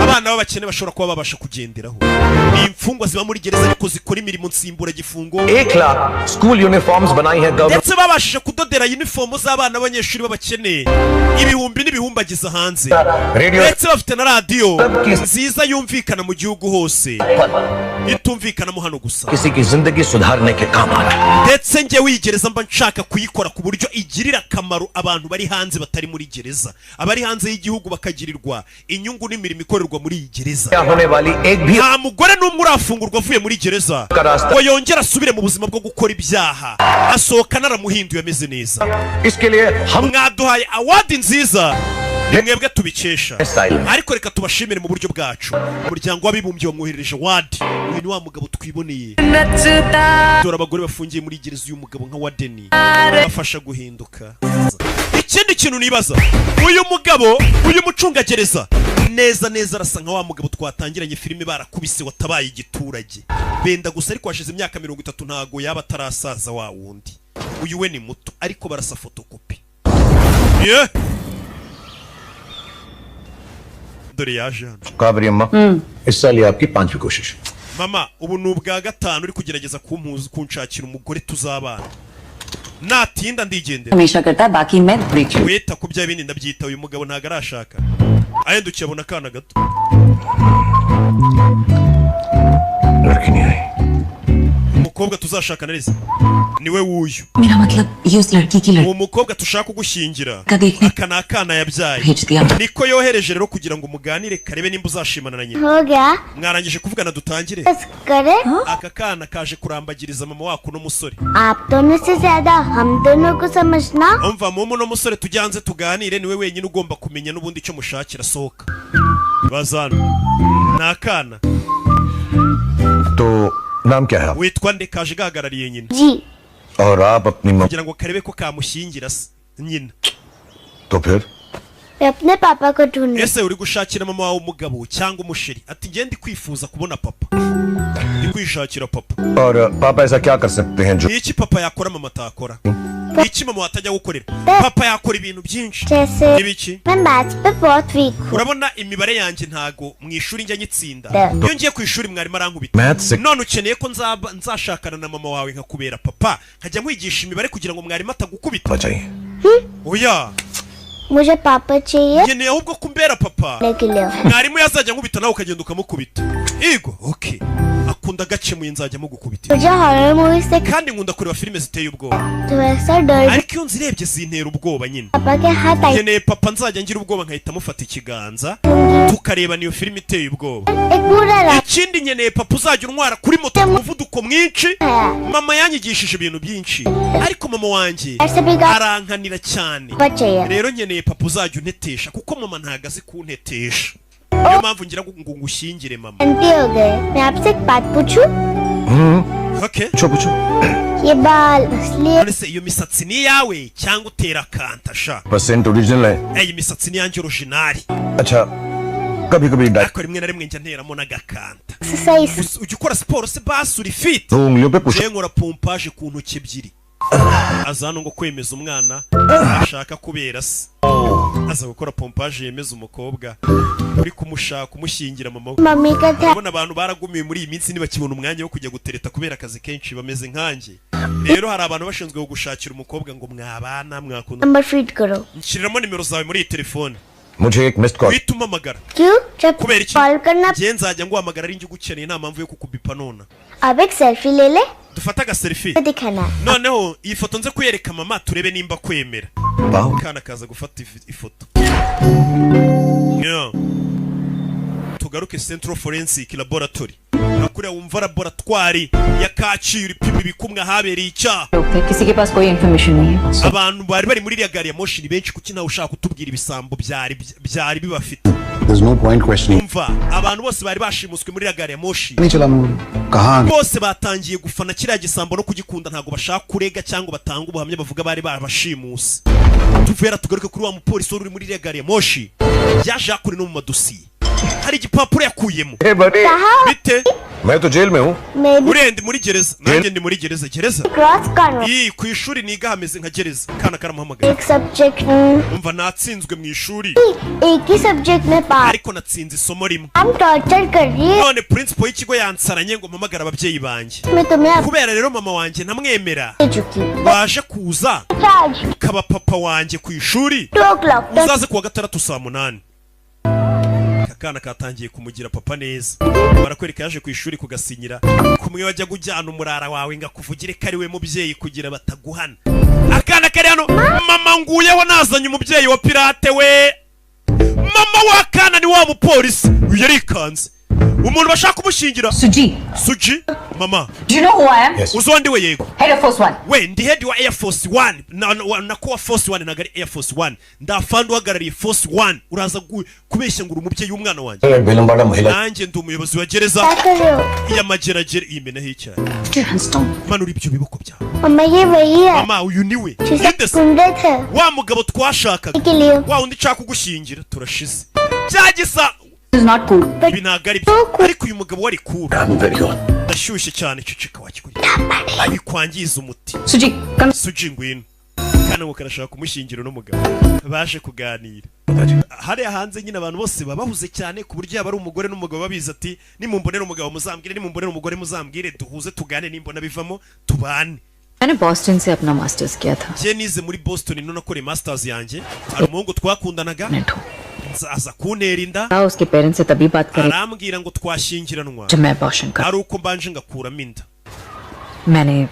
abana b'abakene bashobora kuba babasha kugenderaho. Ni imfungwa ziba muri gereza ariko zikora imirimo nsimbura gifungo. 1 lakh school uniforms बनाई हैं government. Ndetse babashije kudodera uniform z'abana b'abanyeshuri b'abakene ibihumbi n'ibihumbagiza hanze. Ndetse bafite na radio nziza yumvikana mu gihugu hose, itumvikana mu hano gusa. किसी की जिंदगी सुधारने के काम आ रहा है. Ndetse nge wigereza mba nshaka kuyikora ku buryo igirira akamaro abantu bari hanze batari muri gereza, abari hanze y'igihugu bakagirirwa inyungu n'imirimo ikorerwa muri iyi gereza. Nta mugore n'umwe urafungurwa avuye muri gereza ngo yongera asubire mu buzima bwo gukora ibyaha, asohoka naramuhinduye ameze neza. Mwaduhaye award nziza, mwebwe tubikesha, ariko reka tubashimire mu buryo bwacu. Umuryango w'abibumbye wamwoherereje award. Uyu ni wa mugabo twiboneye. Dore abagore bafungiye muri gereza uyu mugabo nka Wadeni bafasha guhinduka. Ikindi kintu nibaza, uyu mugabo, uyu mucungagereza neza neza arasa nka wa mugabo twatangiranye filime barakubise watabaye igiturage. Benda gusa ariko hashize imyaka 30 ntago yaba tarasaza wa wundi. Uyu we ni muto ariko barasa fotokopi. Yeah. Dore yaje hano. काबरी अम्मा, इस साल ये आपकी 5वीं कोशिश. Mama, ubu ni ubwa gatanu uri kugerageza kunshakira umugore tuzabana. Natinda ndigendera. हमेशा करता है बाकी मैं break shoot. Weta ku bya bindi ndabyita uyu mugabo ntago arashaka. Ahendukiye abona kana gato. लड़की नहीं आई. Umukobwa tuzashakana neza niwe wuyu. मेरा मतलब ये उस लड़की की Uwo mukobwa tushaka kugushyingira का देखने akana akana yabyaye. भेज दिया. Niko yohereje rero kugira ngo muganire karebe nimba uzashimana na nyina. हो गया Mwarangije kuvugana dutangire. बस करे. Aka kana kaje kurambagiriza mama wako no musore. आप दोनों से ज्यादा हम दोनों को समझना. Umva mumu no musore tujyanze tuganire niwe wenyine ugomba kumenya n'ubundi icyo mushakira sohoka. Bazana. Nakana. तो नाम क्या है? Witwa nde kaje gahagarariye nyina. जी. और आप अपनी mummy. Kugira ngo karebe ko kamushyingira nyina. तो फिर? मैं अपने पापा को ढूंढ. Ese uri gushakira mama wawe umugabo cyangwa umusheri? Ati ngende kwifuza kubona papa. Ndi kwishakira papa. और पापा ऐसा क्या कर सकते हैं जो? Iki papa yakora mama atakora? Iki mama watajya gukorera? Papa yakora ibintu byinshi. जैसे Ibiki? मैं मैथ्स पे बहुत वीक हूँ. Urabona imibare yanjye ntago mu ishuri njya nyitsinda. Da. Iyo ngiye ku ishuri mwarimu arankubita. Maths. None ukeneye ko nzashakana na mama wawe nkakubera papa, nkajya nkwigisha imibare kugira ngo mwarimu atagukubita. बचाइए. Oya, मुझे पापा चाहिए nkeneye ahubwo kumbera papa. के लिए. Mwarimu yazajya nkubita nawe ukagenda ukamukubita. Yego, okay. Akunda gakemuye nzajya mugukubita. मुझे horror movies देख. Kandi nkunda kureba filime ziteye ubwoba. तो ऐसा डर. Ariko iyo nzirebye zintera ubwoba nyine. पापा के हाथ आई. Nkeneye papa nzajya ngira ubwoba nkahita mufata ikiganza tukareba niyo filime iteye ubwoba. एक पूरा रात Ikindi nkeneye papa uzajya untwara kuri moto ku muvuduko mwinshi. Mama yanyigishije ibintu byinshi ariko mama wanjye ऐसे भी गा arankanira cyane. चाहिए. Rero nkeneye papa uzajya untetesha kuko mama ntago azi kuntetesha. Niyo mpamvu ngira ngo ngushyingire mama. घंटे हो गए. मैं आपसे एक बात पूछूं? Okay. पूछो. ये बाल असली है. None se iyo misatsi ni yawe cyangwa utera kanta sha? % ओरिजिनल है. Iyi misatsi ni yanjye originali. अच्छा, कभी-कभी diet. Ariko rimwe na rimwe njya nteramo n'agakanta. Exercise. Ujya ukora siporo se basi uri fit? दो उंगलियों पे push. Je nkora pompage ku ntoki ebyiri. Aza hano ngo kwemeza umwana ashaka kubera se. Aza gukora pompage yemeza umukobwa uri kumushaka umushyingira mama we. Mummy का था. Urabona abantu baragumiye muri iyi minsi ntibakibona umwanya wo kujya gutereta kubera akazi kenshi bameze nkanjye. Rero hari abantu bashinzwe gushakira umukobwa ngo mwabana mwakunda. Number feed करो. Nshiriramo nimero zawe muri iyi telefone. मुझे एक missed call. Wituma amagara. क्यों? जब kubera iki? Call करना. Ngiye nzajya nguhamagara ari njye ugukeneye nta mpamvu yo kukubipa nona. अब एक सेल्फी ले ले. Dufata agaselfie. दिखाना. Noneho iyi foto nze kuyereka mama turebe nimba kwemera. वाह. Kana kaza gufata ifoto. Yeah. Tugaruke Central Forensic Laboratory. Nakuriya wumva laboratoire ya Kacyiru ipima ibikumwe habereye icyaha. किसी के पास कोई इंफॉर्मेशन नहीं है. Abantu bari bari muri iriya gari ya moshi ni benshi kuki nawe ushaka kutubwira ibisambo byari bibafite. There's no point questioning. Umva abantu bose bari bashimuswe muri iriya gari ya moshi. नहीं चला मूड कहाँ Bose batangiye gufana kiriya gisambo no kugikunda ntago bashaka kurega cyangwa batanga ubuhamya bavuga bari babashimuse. Tuvera tugaruke kuri wa mupolisi uri muri iriya gari ya moshi. Yaje akuri no mu madosiye. hari igipapuro yakuyemo. Bite? मैं तो जेल में हूँ. Urende muri gereza. Nanjye ndi muri gereza. Gereza? Iyi ku ishuri niga hameze nka gereza. Kana karamuhamagaye. एक subject Umva natsinzwe mu ishuri. एक ही सब्जेक्ट में पास. Ariko natsinze isomo rimwe. हम टॉर्चर कर रही है. None principal y'ikigo yansaranye ngo mpamagara ababyeyi banjye. मैं तुम्हें Kubera rero mama wanjye namwemera. चुकी. Baje kuza. Charge. Kaba papa wanjye ku ishuri. 2 o'clock. Uzaze kuwa gatandatu saa 8. Kakana katangiye kumugira papa neza. Barakwereka yaje ku ishuri kugasinyira. Kumwe wajya gujyana umurara wawe ngakuvugire kari we mubyeyi kugira bataguhana. Akana kari hano mama nguyeho nazanye umubyeyi wa pirate we. Mama wakana ni wa mupolisi yarikanze. Umuntu bashaka kumushingira. Suji mama. Do you know who I am? Yes. Uzondi we yego. Head of Force 1. We ndi head wa Air Force 1 na kuwa Force 1 nagari Air Force 1 ndafandi uhagarariye Force 1 uraza kubeshya ngura umubyeyi w'umwana wanjye. बिलम्बाड़ा महिला. Nanjye ndi umuyobozi wa gereza क्या कर रहे हो? y'amageragere imena hicyane. Put your hands down. Manura ibyo biboko byawe. मम्मा ये वही है. Mama uyu niwe. जिसे कुंडे थे. Wa mugabo twashakaga. के लिए. Wa undi nshaka kugushingira turashize. Byagisa. This is not cool. Binagari byo. Ariko uyu mugabo wari cool. Ndashyushye cyane cicika wakiguri. Abikwangiza umuti. Suji, come. Suji ngwino. Kana ngo karashaka kumushingira n'umugabo. Baje kuganira. Hari hanze nyine abantu bose babahuze cyane ku buryo yaba ari umugore n'umugabo babiza ati nimumbonera umugabo muzambwire nimumbonera umugore muzambwire duhuze tugane nimbona bivamo tubane. मैंने बॉस्टन से अपना मास्टर्स किया था. Je nize muri Boston no nakore masters yanjye. Hari umuhungu twakundanaga. Aza kuntera inda. उसके पेरेंट्स से तभी बात करी Arambwira ngo twashingiranwa. जब मैं अबॉर्शन कर. Ari uko mbanje ngakuramo inda. मैंने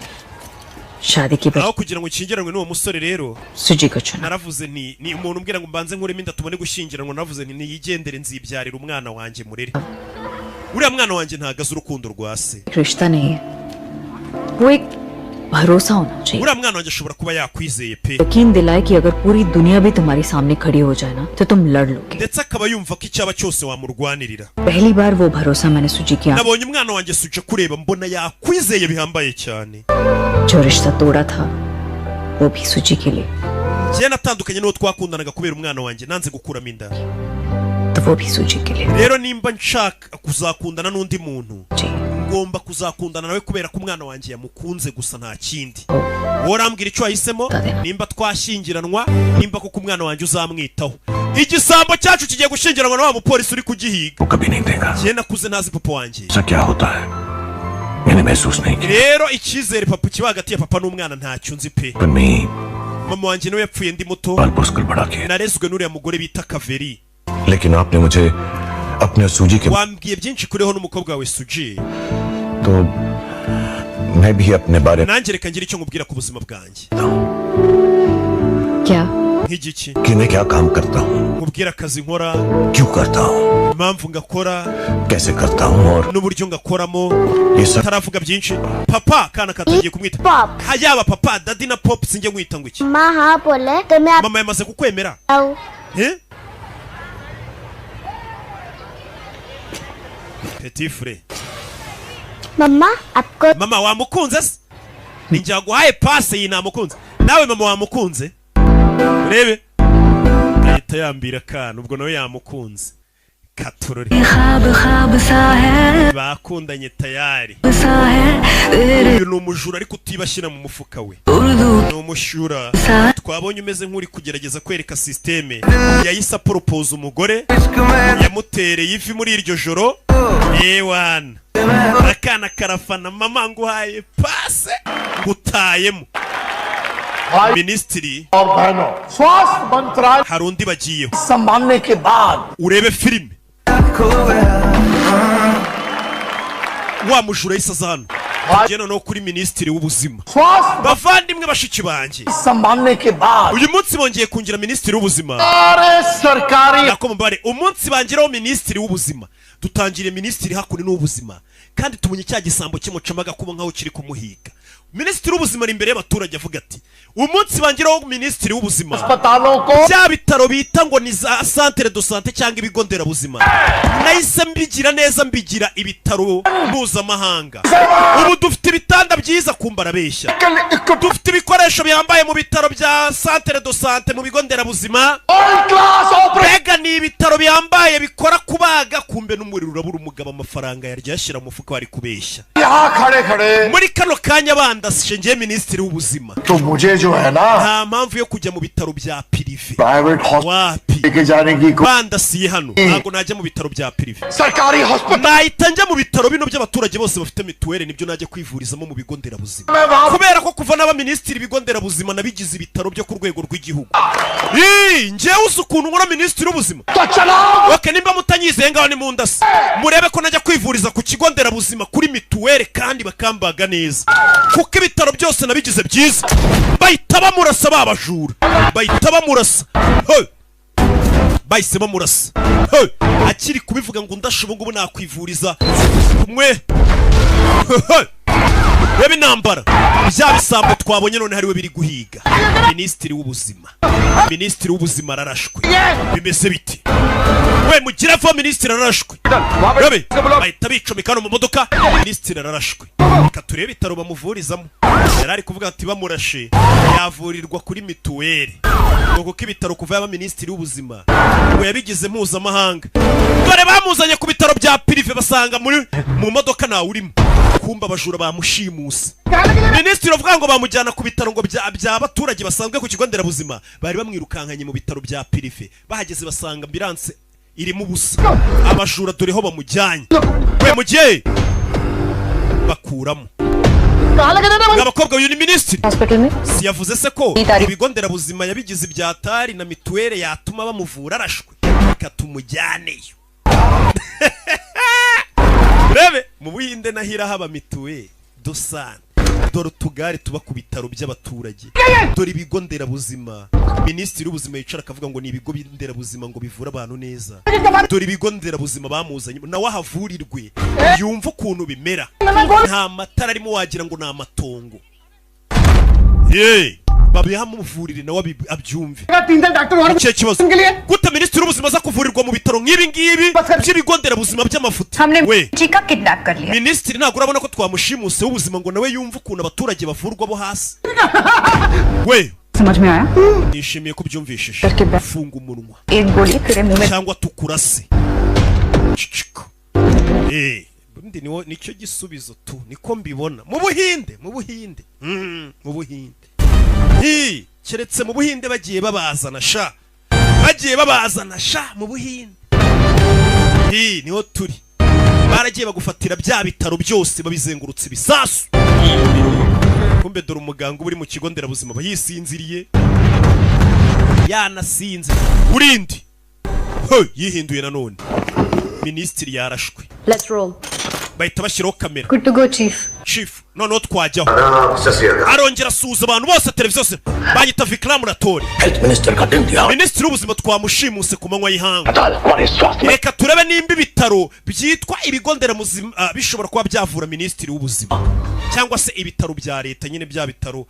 शादी की Aho kugira ngo nshingiranwe n'uwo musore rero. सुजी को चुना. Naravuze ni umuntu umbwira ngo mbanze nkuremo inda tubone gushingiranwa naravuze niyigendere nzibyarira umwana wanjye murere. Uriya mwana wanjye ntagaze urukundo rwa se. रिश्ता नहीं है. वो एक भरोसा होना चाहिए. Uriya mwana wanjye ashobora kuba yakwizeye pe. यकीन दिलाए कि अगर पूरी दुनिया भी तुम्हारे सामने खड़ी हो जाए ना तो तुम लड़ लोगे. Ndetse akaba yumva ko icyaba cyose wamurwanirira. पहली बार वो भरोसा मैंने सुजी किया. Nabonye umwana wanjye suje kureba mbona yakwizeye bihambaye cyane. जो रिश्ता तोड़ा था वो भी सुजी के लिए. Je natandukanye n'uwo twakundanaga kubera umwana wanjye nanze gukuramo inda. तो वो भी सुजी के लिए. Rero nimba nshaka kuzakundana n'undi muntu ngomba kuzakundana nawe kubera ko umwana wanjye yamukunze gusa nta kindi. Worambwira icyo wahisemo nimba twashingiranwa nimba kuko umwana wanjye uzamwitaho. Igisambo cyacu kigiye gushingiranwa na wa mupolisi uri kugihiga. Je nakuze ntazi papa wanjye. Rero icyizere papa kiba hagati ya papa n'umwana ntacyo nzi pe. Mama wanjye nawe yapfuye ndi muto. Narezwe n'uriya mugore bita Kaveri. लेकिन आपने मुझे अपने सूजी के wambwiye byinshi kuriho n'umukobwa wawe Suji. तो मैं भी अपने बारे में nanjye reka ngire icyo nkubwira ku buzima bwanjye. क्या? nk'igiki? कि मैं क्या काम करता हूँ, nkubwira akazi nkora, क्यों करता हूँ, impamvu ngakora, कैसे करता हूँ और n'uburyo ngakoramo. ये सब Taravuga byinshi. Papa kana katangiye kumwita. Pop. Hayaba papa daddy na pop sinjye mwita ngo iki. माँ हाँ बोले तो मैं Mama yamaze kukwemera. आओ. Petit frère. मम्मा आपको Mama wamukunze se? Ninjye guhaye passe iyi namukunze. Nawe mama wamukunze? Urebe. Ahita yambira kana ubwo nawe yamukunze. Katurore. Bakundanye tayari. Uyu ni umujura ariko utibashyira mu mufuka we. Ni umushura. Twabonye umeze nk'uri kugerageza kwereka systeme. Yahise propose umugore. Yamutereye ivi muri iryo joro. Ewana. Akana karafana mama nguhaye passe. Gutayemo. Ministry और बहनों, स्वास्थ्य मंत्रालय hari undi bagiyeho. संभालने के बाद Urebe filime. Wa mujura yise hano. Tugena no kuri ministry w'ubuzima. स्वास्थ्य Bavandimwe bashiki banjye. संभालने के बाद Uyu munsi bongeye kungira ministry w'ubuzima. सारे सरकारी Nako mubare umunsi bangiraho ministry w'ubuzima. Dutangire ministry hakuri n'ubuzima. Kandi tumenye cya gisambo kimucamaga kuba nkaho kiri kumuhiga. minisitiri w'ubuzima ari imbere y'abaturage avuga ati umunsi bangiraho minisitiri w'ubuzima bya bitaro bita ngo ni za centre de santé cyangwa ibigo nderabuzima nahise mbigira neza mbigira ibitaro mpuzamahanga ubu dufite ibitanda byiza kumba arabeshya dufite ibikoresho bihambaye mu bitaro bya centre de santé mu bigo nderabuzima mbega ni ibitaro bihambaye bikora kubaga kumbe n'umuriro urabura umugabo amafaranga yaryo yashyira mu mufuka bari kubeshya muri kano kanya bandasije ngiye minisitiri w'ubuzima nta mpamvu yo kujya mu bitaro bya prive wapi bandasiye hano ntabwo najya mu bitaro bya prive nahita njya mu bitaro bino by'abaturage bose bafite mituweli nibyo najya kwivurizamo mu bigo nderabuzima kubera ko kuva n'aba minisitiri ibigo nderabuzima nabigize ibitaro byo ku rwego rw'igihugu njyewe uzi ukuntu nkora minisitiri w'ubuzima oke nimba mutanyizeye ngaho ni mu ndasi murebe ko najya kwivuriza ku kigo nderabuzima kuri mituweli kandi bakambaga neza kuko ibitaro byose nabigize byiza bahita bamurasa babajura bahita bamurasa bahise bamurasa akiri kubivuga ngo ndashobo ngubu nakwivuriza kumwe reba intambara bya bisambo twabonye none hariwe biri guhiga minisitiri w'ubuzima ararashwe bimeze biti we mugira ava minisitiri ararashwe rebe bahita bicomeka no mu modoka minisitiri ararashwe reka turebe ibitaro bamuvurizamo yari ari kuvuga ati bamurashe yavurirwa kuri mituweli kuko ibitaro kuva yaba minisitiri w'ubuzima ngo yabigize mpuzamahanga dore bamuzanye ku bitaro bya prive basanga mu modoka nawe urimo kumba abajura bamushimuse minisitiri avuga ngo bamujyana ku bitaro ngo bya abaturage basanzwe ku kigo nderabuzima bari bamwirukankanye mu bitaro bya prive bahageze basanga ambulance irimo ubusa abajura doreho bamujyanye we mugiye bakuramo abakobwa uyu ni minisitiri si yavuze se ko ibigo nderabuzima yabigize ibyatari na mituweli yatuma bamuvura arashwe reka tumujyaneyo rebe mu Buhinde nahira haba mituweli dosane dore utugare tuba ku bitaro by'abaturage dore ibigo nderabuzima minisitiri w'ubuzima yicara akavuga ngo ni ibigo nderabuzima ngo bivura abantu neza dore ibigo nderabuzima bamuzanye nawe ahavurirwe yumva ukuntu bimera nta matara arimo wagira ngo ni amatongo babihamuvurire nawe abyumve icyo kibazo gute minisitiri w'ubuzima aza kuvurirwa mu bitaro nk'ibi ngibi by'ibigo nderabuzima by'amafuti we minisitiri ntabwo urabona ko twamushimuse w'ubuzima ngo nawe yumve ukuntu abaturage bavurwa bo hasi we nishimiye ko ubyumvishije funga umunwa cyangwa tukurase nicyo gisubizo tu niko mbibona mu Buhinde keretse mu Buhinde bagiye babazana sha mu Buhinde niho turi baragiye bagufatira bya bitaro byose babizengurutse ibisasu kumbe dore umuganga uri mu kigo nderabuzima bayisinziriye yanasinze urindi yihinduye nanone minisitiri yarashwe bahita bashyiraho kamera Good to go, chief. Chief noneho twajyaho arongera asuhuza abantu bose televiziyo se banyita Vikram Rathore minisitiri w'ubuzima twamushimuse ku manywa y'ihanga reka turebe nimba ibitaro byitwa ibigo nderabuzima bishobora kuba byavura minisitiri w'ubuzima cyangwa se ibitaro bya leta nyine bya bitaro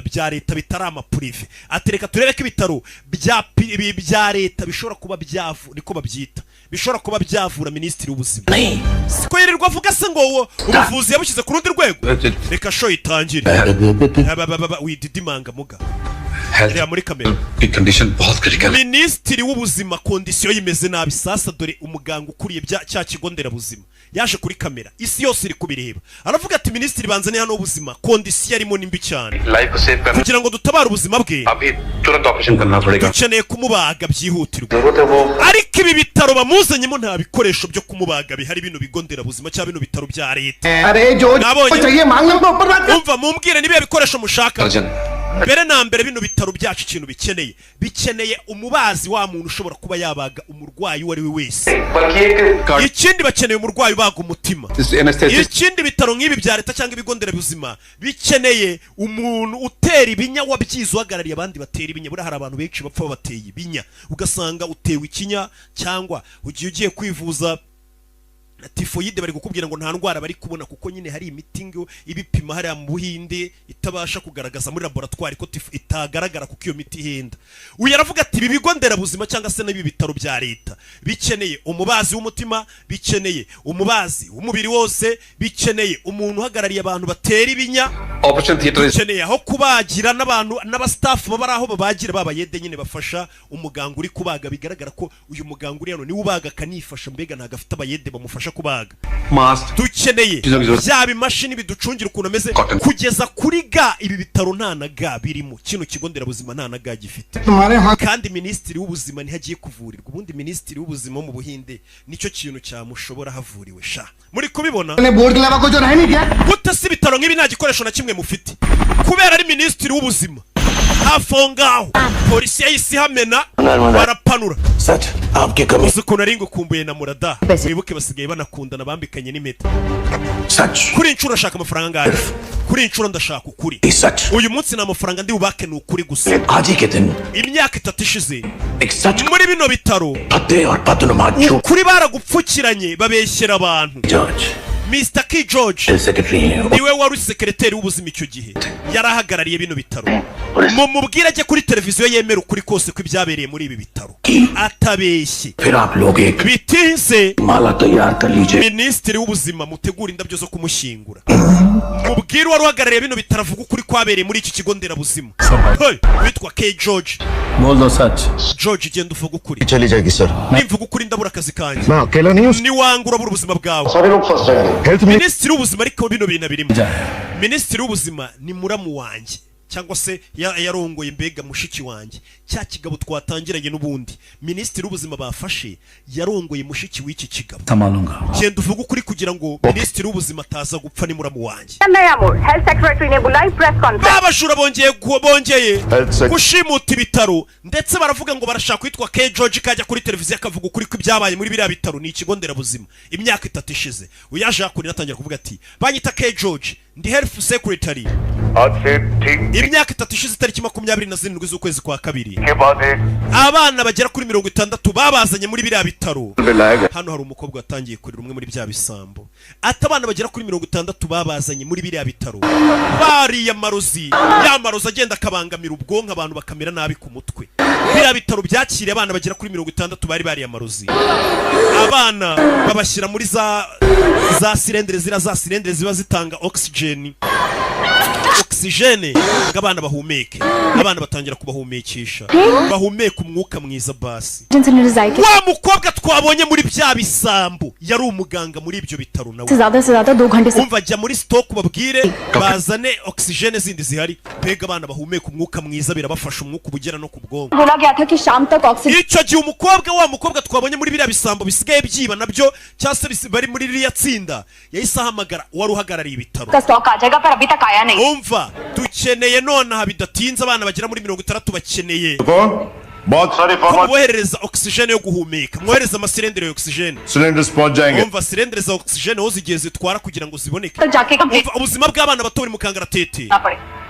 bya leta bitari amapurive atereka turebe ko ibitaro bya leta bishobora kuba byavura niko babyita bishobora kuba byavura minisitiri w'ubuzima siko yirirwa avuga se ngo ubuvuzi yabushyize ku rundi rwego reka show itangire wididimanga muga reba muri kamera minisitiri w'ubuzima kondisiyo yimeze nabi sasa dore umuganga ukuriye cya kigo nderabuzima yaje kuri kamera isi yose iri kubireba aravuga ati minisitiri banzane hano ubuzima kondisiyo arimo nimbi cyane kugira ngo dutabare ubuzima bwe dukeneye kumubaga byihutirwa ariko ibi bitaro bamuzanyemo nta bikoresho byo kumubaga bihari bino bigo nderabuzima cyangwa bino bitaro bya leta umva mumbwire nibihe bikoresho mushaka mbere na mbere bino bitaro byacu ikintu bikeneye umubazi wa muntu ushobora kuba yabaga umurwayi uwo ari we wese ikindi bakeneye umurwayi ubaga umutima ikindi bitaro nk'ibi bya leta cyangwa ibigo nderabuzima bikeneye umuntu utera ibinya wabyize uhagarariye abandi batera ibinya buriya hari abantu benshi bapfa bateye ibinya ugasanga utewe ikinya cyangwa ugiye kwivuza na tifoyide bari gukubwira ngo nta ndwara bari kubona kuko nyine hari imiti ngo ibipima hariya mu Buhinde itabasha kugaragaza muri laboratoire ko itagaragara kuko iyo miti ihenda. Uyu aravuga ati ibi bigo nderabuzima cyangwa se n'ibi bitaro bya leta bikeneye umubazi w'umutima, bikeneye umubazi w'umubiri wose, bikeneye umuntu uhagarariye abantu batera ibinya, bikeneye aho kubagira n'abantu n'abastaff baba aho babagira babayede nyine bafasha umuganga uri kubaga. Bigaragara ko uyu muganga uri hano ni ubaga kanifasha, mbega ntago afite abayede bamufasha kubaga. Dukeneye bya bimashini biducungira ukuntu ameze kugeza kuri ga. Ibi bitaro nta na ga birimo, kino kigo nderabuzima nta na ga gifite. Kandi minisitiri w'ubuzima niho agiye kuvurirwa. Ubundi minisitiri w'ubuzima mu Buhinde nicyo kintu cyamushobora havuriwe sha. Muri kubibona gute si bitaro nk'ibi nta gikoresho na kimwe mufite kubera ari minisitiri w'ubuzima. Hafongaho polisi yahise hamena barapanura. Ukuntu ari ngukumbuye na Murada, wibuke basigaye banakundana bambikanye n'impeta. Kuri inshuro ashaka amafaranga ngahe? Kuri inshuro ndashaka ukuri. Uyu munsi na amafaranga ndi bubake ni ukuri gusa. Imyaka 3 ishize muri bino bitaro kuri baragupfukiranye babeshyera abantu. Mr. K. George niwe wari secretary w'ubuzima icyo gihe yarahagarariye bino bitaro. Mumubwira ajye kuri televiziyo yemera ukuri kose ko ibyabereye muri ibi bitaro atabeshye. Bitinze minisitiri w'ubuzima mutegura indabyo zo kumushyingura. Mubwira wari uhagarariye bino bitaro avuga ukuri kwabereye muri iki kigo nderabuzima. Witwa K. George. George genda uvuga ukuri. Nimvuga ukuri ndabura akazi kanjye. Ni wangura buri ubuzima bwawe. Minisitiri w'ubuzima ariko bino bintu birimo. Minisitiri w'ubuzima ni muramu wanjye cyangwa se yarongoye mbega mushiki wanjye. Cya kigabo twatangiranye n'ubundi minisitiri w'ubuzima bafashe yarongoye mushiki w'iki kigabo. Genda uvuga ukuri kugira ngo minisitiri w'ubuzima ataza gupfa ni muramu wanjye. Health secretary ने बुलाई press conference. Abashura bongeye gushimuta ibitaro ndetse baravuga ngo barashaka kwitwa K. George kajya kuri televiziyo akavuga ukuri ko ibyabaye muri biriya bitaro ni ikigo nderabuzima. Imyaka 3 ishize uyaje akuri natangira kuvuga ati banyita K. George ndi health secretary. Imyaka 3 ishize tariki 27 z'ukwezi kwa kabiri abana bagera kuri 60 babazanye muri biriya bitaro. Hano hari umukobwa watangiye kurira umwe muri bya bisambo. Ati abana bagera kuri 60 babazanye muri biriya bitaro bari yamarozi agenda akabangamira ubwonko abantu bakamera nabi ku mutwe. Biriya bitaro byakiriye abana bagera kuri 60 bari yamarozi. Abana babashyira muri za silendere ziba zitanga oxygen ngabana bahumeke. Abana batangira kubahumekisha bahumeka umwuka mwiza basi. Wa mukobwa twabonye muri bya bisambo yari umuganga muri ibyo bitaro nawe. Umva jya muri stock babwire bazane oxygen zindi zihari pega abana bahumeka umwuka mwiza birabafasha umwuka ubugera no kubwonko. Icyo gihe wa mukobwa twabonye muri biriya bisambo bisigaye byiba nabyo cyase bari muri ririya tsinda yahise ahamagara wari uhagarariye ibitaro. Umva dukeneye nonaha bidatinze abana bagera muri 60 bakeneye boherereza oxygen yo guhumeka. Mwohereza amasirendere ya oxygen. Umva sirendere za oxygen ho zigiye zitwara kugira ngo ziboneke. Umva ubuzima bw'abana bato buri mu kangaratete.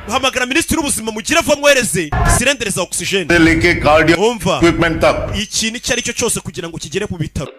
Uhamagara minisitiri w'ubuzima mugire vuba mwohereze sirendere za oxygen. Umva ikintu icyo ari cyo cyose kugira ngo kigere mu bitaro.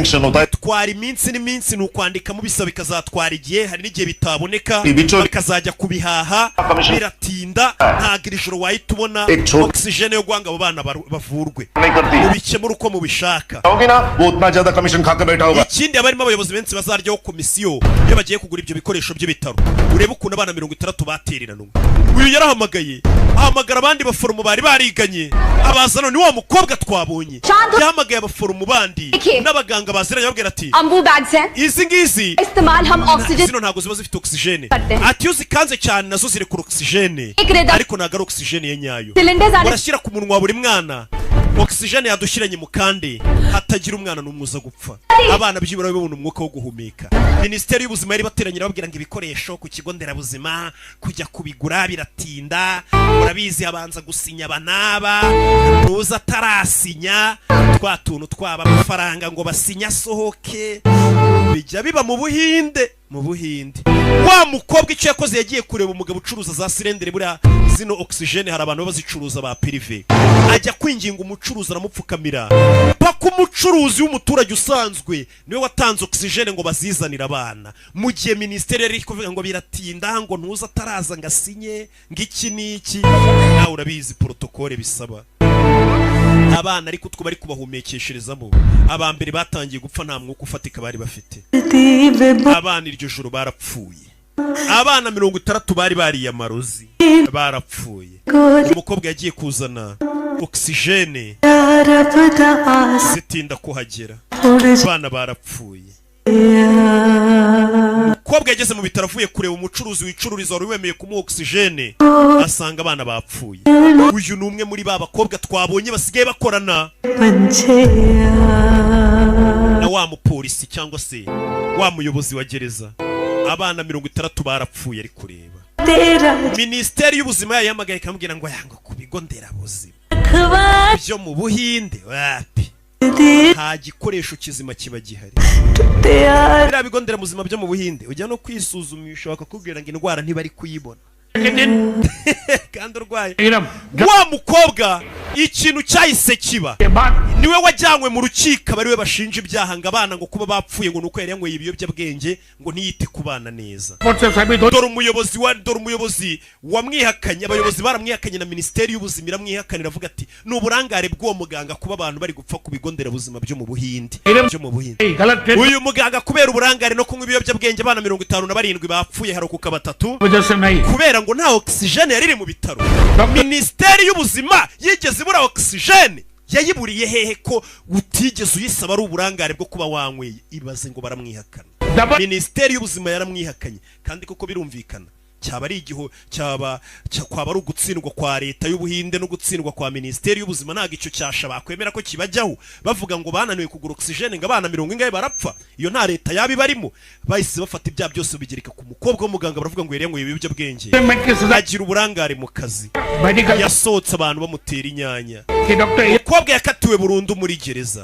twara iminsi n'iminsi nukwandika mu bisaba bikazatwara igihe hari n'igihe bitaboneka bakazajya kubihaha biratinda ntagira ijoro wahita ubona oxygene yo guhanga abo bana bavurwe mubikemura uko mubishaka ikindi abarimo abayobozi benshi bazaryaho komisiyo iyo bagiye kugura ibyo bikoresho by'ibitaro urebe ukuntu abana 60 batereranwe uyu yarahamagaye ahamagara abandi baforomo bari bariganye abazano ni wa mukobwa twabonye yahamagaye abaforomo bandi n'abaganga baziranye babwira ati izi ngizi zino ntago ziba zifite oxygene ati iyo zikanze cyane nazo ziri ku oxygene ariko ntago ari oxygene ye nyayo barashyira ku munwa buri mwana oxygene yadushyiranye mu kandi hatagira umwana n'umwuza gupfa abana byibura babona umwuka wo guhumeka Minisiteri y'ubuzima yari bateranyira babwira ngo ibikoresho ku kigo nderabuzima kujya kubigura biratinda urabizi abanza gusinya banaba nuza tarasinya twa tuntu twaba amafaranga ngo basinya sohoke bijya biba mu Buhinde wa mukobwa icyo yakoze yagiye kureba umugabo ucuruza za silendere buriya zino oxygene hari abantu bazicuruza ba prive ajya kwinginga umucuruzi aramupfukamira paka umucuruzi w'umuturage usanzwe niwe watanze oxygene ngo bazizanira abana mu gihe ministeri yari kuvuga ngo biratinda ngo ntuza taraza ngasinye ngiki niki nawe urabizi protocole bisaba abana ariko twe bari kubahumekesherezamo abambere batangiye gupfa nta mwuka ufatika bari bafite abana iryo joro barapfuye abana 60 bari bariye amarozi barapfuye umukobwa yagiye kuzana oxygene zitinda kuhagera abana barapfuye umukobwa yageze mu bitaro avuye kureba umucuruzi wicururiza wari wemeye kumuha oxygene asanga abana bapfuye uyu ni umwe muri ba bakobwa twabonye basigaye bakorana na wa mupolisi cyangwa se wa muyobozi wa gereza abana 60 barapfuye ari kureba Minisiteri y'ubuzima yayamagaye kamubwira ngo yango ku bigo nderabuzima byo mu Buhinde wapi nta gikoresho kizima kiba gihari biriya bigo nderabuzima byo mu Buhinde ujya no kwisuzumisha bakakubwira ngo indwara ntibari kuyibona kandi urwaye wa mukobwa ikintu cyahise kiba niwe wajyanywe mu rukiko bari we bashinja ibyaha ngo abana ngo kuba bapfuye ngo nuko yari yanyweye ibiyobyabwenge ngo ntiyite ku bana neza dore umuyobozi wamwihakanye abayobozi baramwihakanye na Minisiteri y'ubuzima iramwihakanira avuga ati ni uburangare bw'uwo muganga kuba abantu bari gupfa ku bigo nderabuzima byo mu Buhinde uyu muganga kubera uburangare no kunywa ibiyobyabwenge abana 57 bapfuye harokoka 3 kubera ngo nta oxygene yari mu bitaro Minisiteri y'ubuzima yigeze ibura oxygene yayiburiye hehe ko utigeze uyisaba ari uburangare bwo kuba wanyweye ibaze ngo baramwihakana Minisiteri y'ubuzima yaramwihakanye kandi koko birumvikana cyaba ari igiho kwaba ari ugutsindwa kwa leta y'Ubuhinde no gutsindwa kwa Minisiteri y'ubuzima ntago icyo cyasha bakwemera ko kibajyaho bavuga ngo bananiwe kugura oxygene ngo abana 70 barapfa iyo nta leta yabi barimo bahise bafata ibya byose bigereka ku mukobwa w'umuganga baravuga ngo yari yanyweye ibiyobyabwenge agira uburangare mu kazi yasohotse abantu bamutera inyanya umukobwa yakatiwe burundu muri gereza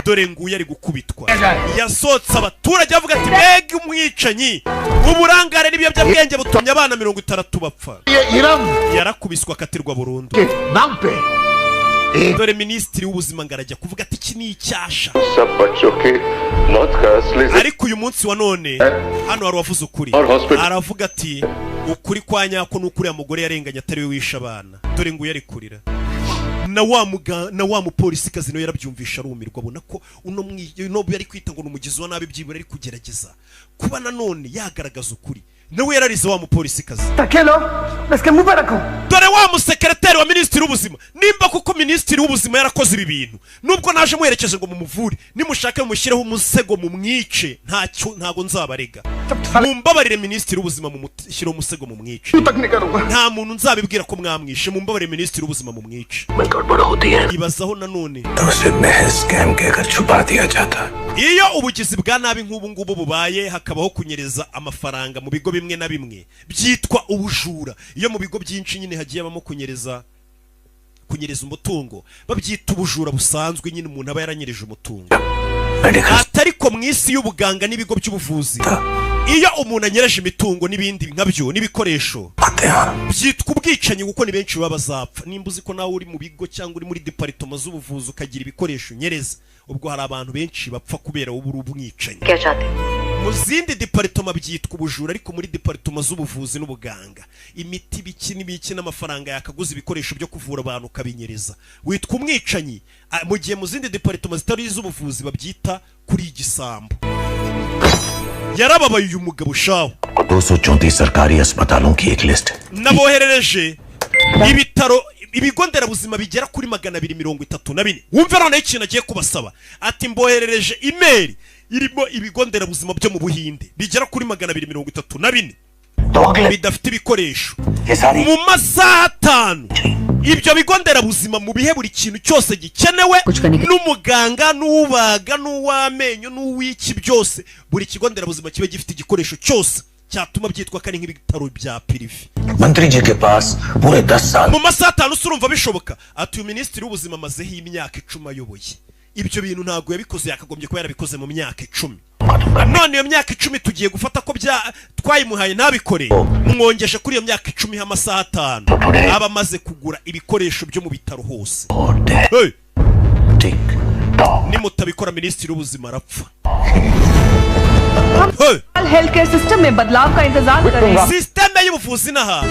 dore nguye ari gukubitwa yasohotse abaturage bavuga ati mbega umwicanyi uburangare n'ibiyobyabwenge butumye abana 60 bapfa yarakubiswa akatirwa burundu dore Minisitiri w'ubuzima ngarajya kuvuga ati iki ni icyasha ariko uyu munsi wa none hano hari wavuze ukuri aravuga ati ukuri kwa nyako n'ukuri ya mugore yarenganye atari we wisha abana dore nguye ari kurira na wa mupolisi kazi no yarabyumvisha arumirwa abona ko uno yari kwita ngo numugizi wa nabi byibura ari kugerageza kuba nanone yagaragaza ukuri nawe yararize wa mupolisi kazi dore wa musekretari wa Minisitiri w'ubuzima nimba kuko Minisitiri w'ubuzima yarakoze ibi bintu nubwo naje muherekeje ngo mumuvure nimushaka mushyireho umusego mu mwice ntago nzabarega mumbabarire Minisitiri w'ubuzima mumushyireho umusego mu mwice nta muntu nzabibwira ko mwamwishe mumbabarire Minisitiri w'ubuzima mu mwice ibazaho nanone iyo ubugizi bwa nabi nk'ubu ngubu bubaye hakabaho kunyereza amafaranga mu bigo bimwe na bimwe byitwa ubujura iyo mu bigo byinshi nyine hagiye bamo kunyereza umutungo babyita ubujura busanzwe nyine umuntu aba yaranyereje umutungo atari ko mu isi y'ubuganga n'ibigo by'ubuvuzi iyo umuntu anyereje imitungo n'ibindi nkabyo n'ibikoresho मरते हैं byitwa ubwicanyi kuko ni benshi baba bazapfa nimba uzi ko nawe uri mu bigo cyangwa uri muri department z'ubuvuzi ukagira ibikoresho nyereza ubwo hari abantu benshi bapfa kubera uburi ubwicanyi क्या चाहते mu zindi department byitwa ubujura ariko muri department z'ubuvuzi n'ubuganga imiti biki n'ibiki n'amafaranga yakaguza ibikoresho byo kuvura abantu kabinyereza witwa umwicanyi mu gihe mu zindi department zitari z'ubuvuzi babyita kuri igisambo yarababaye uyu mugabo shaho 234 सरकारी अस्पतालों की एक list naboherereje ibitaro ibigo nderabuzima bigera kuri 234 wumve none ikintu agiye kubasaba ati mboherereje email irimo ibigo nderabuzima byo mu Buhinde bigera kuri 234 bidafite ibikoresho mu masaha 5 ibyo bigo nderabuzima mu bihe buri kintu cyose gikenewe n'umuganga n'ubaga n'uwamenyo n'uwiki byose buri kigo nderabuzima kibe gifite igikoresho cyose cyatuma byitwa kari nk'ibitaro bya prive मंत्री जी के पास पूरे 10 साल mu masaha 5 urumva bishoboka ati ministri w'ubuzima mazeho imyaka 10 ayoboye ibyo bintu ntago yabikoze yakagombye ko yarabikoze mu myaka 10 none iyo myaka 10 tugiye gufata ko bya twayimuhaye ntabikore mwongeje kuri iyo myaka 10 h'amasaha 5 aba maze kugura ibikoresho byo mu bitaro hose ni mutabikora ministri w'ubuzima arapfa health care system में बदलाव का इंतजार कर रहे हैं system y'ubuvuzi naha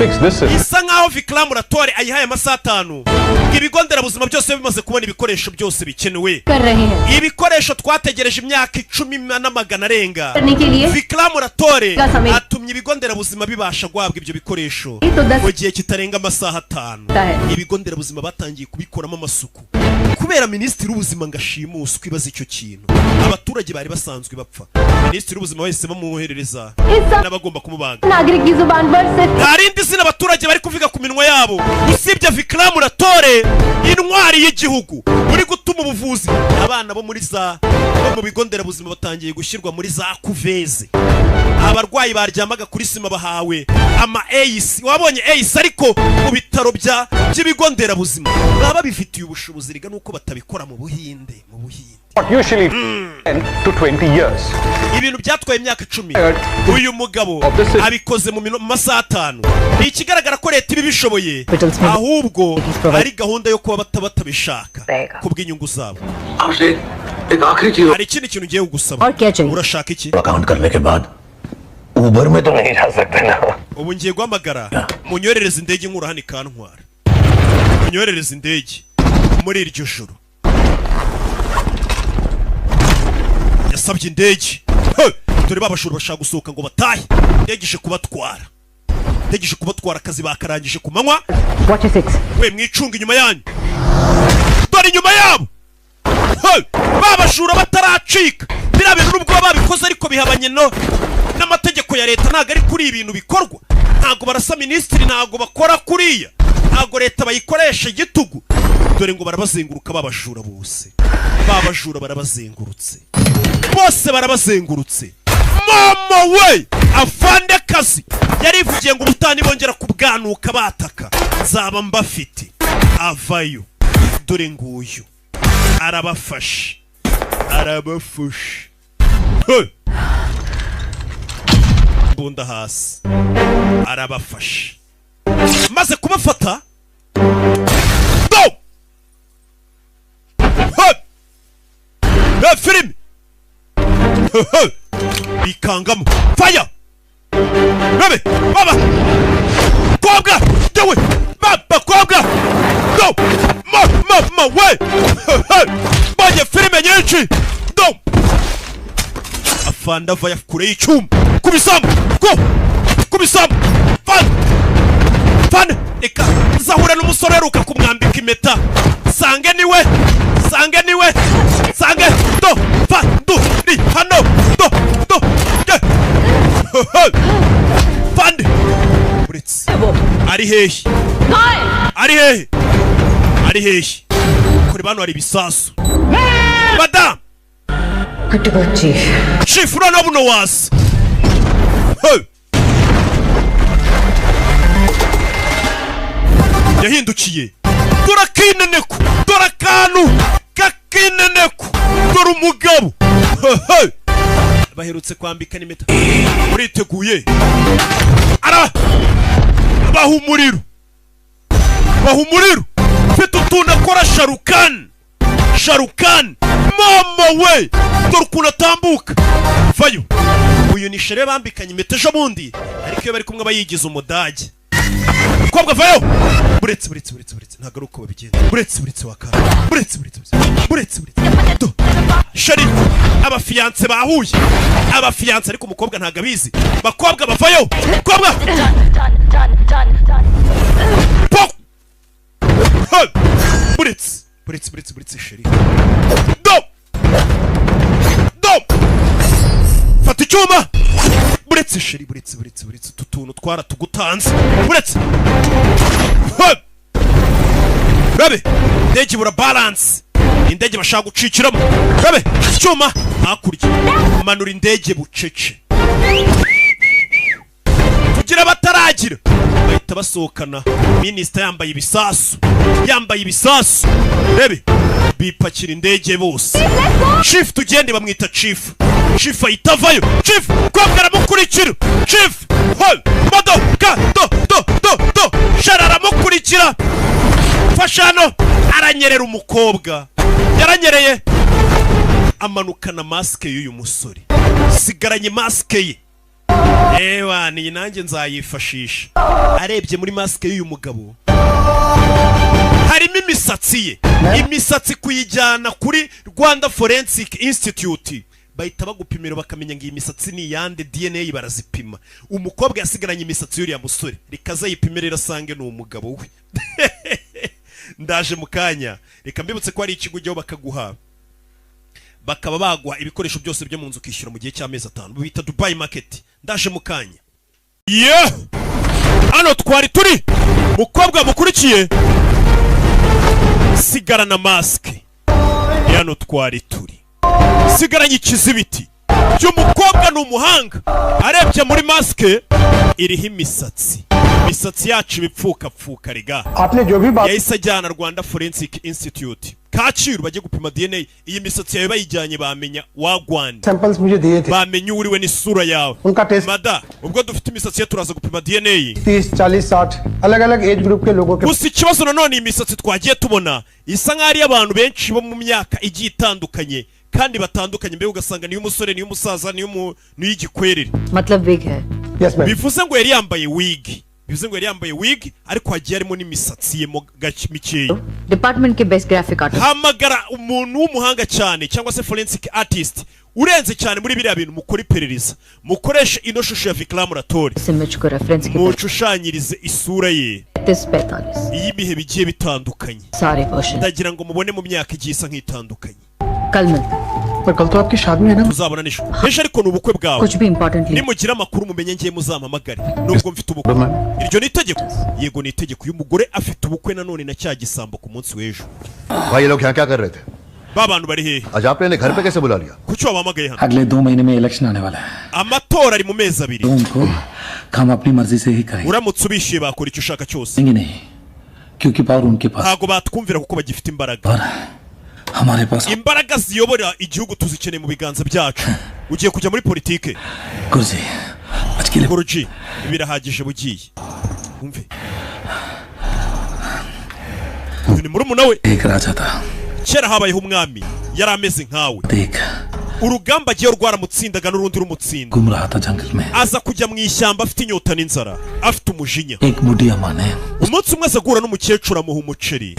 isa nkaho Viclamoratoire ayihaye amasaha 5 ibigo nderabuzima byose bimaze kubona ibikoresho byose bikenewe ibikoresho twategereje imyaka 10 n'amagana arenga Viclamoratoire atumye ibigo nderabuzima bibasha guhabwa ibyo bikoresho mu gihe kitarenga amasaha 5 ibigo nderabuzima batangiye kubikoramo amasuku kubera ministri w'ubuzima ngashimuswe ibaza icyo kintu abaturage bari basanzwe bapfa ministri w'ubuzima wese bamuherereza n'abagomba kumubaga नागरिक की जुबान पर से harindi zina abaturage bari kuvuga ku minwa yabo usibye Viclamoratoire intwari y'igihugu uri gutuma ubuvuzi abana bo muri za bo mu bigo nderabuzima batangiye gushyirwa muri za kuveze abarwayi baryamaga kuri sima bahawe ama AIS wabonye AIS ariko mu bitaro by'ibigo nderabuzima baba bifitiye ubushobozi riga nuko batabikora mu Buhinde Usually 10 to 20 years. ibintu byatwaye imyaka 10 uyu mugabo abikoze mu masaha 5 ikigaragara ko leta ibishoboye ahubwo ari gahunda yo kuba batabishaka kubw'inyungu zabo एक आखिरी चीज hari ikindi kintu ngiye kugusaba urashaka iki account करने के बाद उबर में तो नहीं जा सकते ना ubu ngiye guhamagara munyorereza indege nkura hano ikantwara munyorereza indege muri iryo joro yasabye indege dore babashuru bashaka gusohoka ngo batahe ndegishe kubatwara akazi bakarangije ku manywa we mwicunga inyuma yanyu dore inyuma yabo babashura bataracika biriya bintu nubwo babikoze ariko bihabanye n'amategeko ya leta ntago ari kuri ibintu bikorwa ntago barasa ministri ntago bakora kuriya ntago leta bayikoresha igitugu dore ngo barabazenguruka babashura bose babajura barabazengurutse bose barabazengurutse mama we afande kazi yarivugiye ngo ubutani bongera kubwanuka bataka zaba mbafite avayo dore nguyu arabafashe bunda hasi arabafashe maze kubafata go film bikangamo fire bebe baba kobwa dewe baba kobwa go ma we baje filime nyinshi do afanda vaya kure y'icyuma kubisamu go kubisamu fan eka zahura n'umusore ruka kumwambika impeta sange niwe do fa do ni hano do fande buretse ari hehe kuri bano hari bisasu madam chief rana buno was yahindukiye dora kineneko dora kanu kakineneko dora umugabo baherutse kwambika n'impeta uriteguye bahumuriro mfite utuntu akora Sharukan mama we dore ukuntu atambuka vayo uyu ni shere bambikanye impeta ejo bundi ariko iyo bari kumwe bayigize umudage kobwa vayo buretse ntabwo ari uko babigenza buretse wakara buretse sheri abafiyanse bahuye ariko umukobwa ntabwo abizi bakobwa bavayo kobwa buretse sheri do fata icyuma buretse sheri buretse tutuntu twara tugutanze buretse rabe ndege bura balance indege bashaka gucikiramo rabe icyuma hakurya manura indege bucece tugira bataragira bahita basohokana minisita yambaye ibisasu rebe bipakira indege bose chief tugende bamwita chief ahita avayo chief kobwa aramukurikira chief modoka do sharara mukurikira fashano aranyerera umukobwa yaranyereye amanukana maske y'uyu musore sigaranye maske ye ewa ni nanjye nzayifashisha arebye muri maske y'uyu mugabo harimo imisatsi kuyijyana kuri Rwanda Forensic Institute bahita bagupimira bakamenya ngo iyi misatsi ni yande DNA barazipima umukobwa yasigaranye imisatsi y'uriya musore rikaza yipimira irasange ni umugabo we ndaje mukanya reka mbibutse ko ari ikigo ujyaho bakaguha bakaba bagwa ibikoresho byose byo mu nzu ukishyura mu gihe cy'amezi 5 bita Dubai Market ndaje mukanya hano twari turi mukobwa mukurikiye sigarana maske hano twari turi sigaranye ikizibiti cy'umukobwa n'umuhanga arebye muri maske iriho imisatsi yacu ibipfuka riga yahise ajyana Rwanda Forensic Institute Kacyiru bajye gupima DNA iyi misatsi yawe bayijyanye bamenya wagwani bamenya uriwe n'isura yawe mada ubwo dufite imisatsi turaza gupima DNA 30-40-60 अलग-अलग age group के लोगों के gusa ikibazo nanone imisatsi twagiye tubona isa nk'ari abantu benshi bo mu myaka igiye itandukanye kandi batandukanye mbere ugasanga niyo umusore niyo umusaza niyo y'igikwerere मतलब wig है bivuze ngo yari yambaye wig ariko hagiye harimo n'imisatsi ye mikeya department के best graphic artist hamagara umuntu w'umuhanga cyane cyangwa se forensic artist urenze cyane muri biriya bintu mukora iperereza mukoresha ino shusho ya viclamoratori mushushanyirize isura ye iyi bihe bigiye bitandukanye ndagira ngo mubone mu myaka igiye isa nk'itandukanye पर कल तो आपकी शादी है ना tuzabona nisho ejo ariko n'ubukwe bwawe nimugira amakuru mumenye ngiye muzampamagare nubwo mfite ubukwe iryo ni itegeko yego ni itegeko y'umugore afite ubukwe nanone na cya gisambo ku munsi w'ejo भाई ये लोग यहाँ क्या कर रहे थे babantu bari hehe आज आपने इन्हें घर पे कैसे बुला लिया kuki wabamagaye hano अगले 2 महीने में इलेक्शन आने वाला है amatora ari mu mezi 2 उनको हम अपनी मर्जी से ही करेंगे uramutse ubishiye bakora icyo ushaka cyose नहीं क्योंकि पावर उनके पास ntago batwumvira kuko bagifite imbaraga हमारे पास imbaraga ziyobora igihugu tuzikeneye mu biganza byacu ugiye kujya muri politike Guruji birahagije bugiye umve ni murumuna we kera habayeho umwami yari ameze nkawe urugamba agiye rwaramutsindaga n'urundi rumutsinda aza kujya mu ishyamba afite inyota n'inzara afite umujinya umunsi umwe aza guhura n'umukecuru amuha umuceri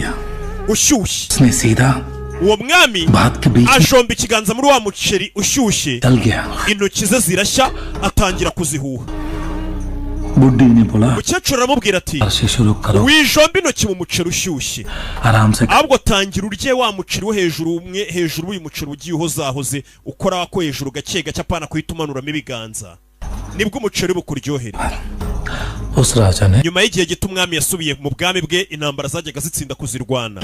ushyushye uwo mwami ajomba ikiganza muri wa muceri ushyushye intoki ze zirashya atangira kuzihuha umukecuru aramubwira ati wijomba intoki mu muceri ushyushye ahubwo tangira urye wa muceri wo hejuru umwe hejuru w'uyu muceri ugiye uhozahoze ukora wako hejuru gake gake apana kuhita umanuramo ibiganza nibwo umuceri bukuryohera nyuma y'igihe gito umwami yasubiye mu bwami bwe intambara zajyaga zitsinda kuzirwana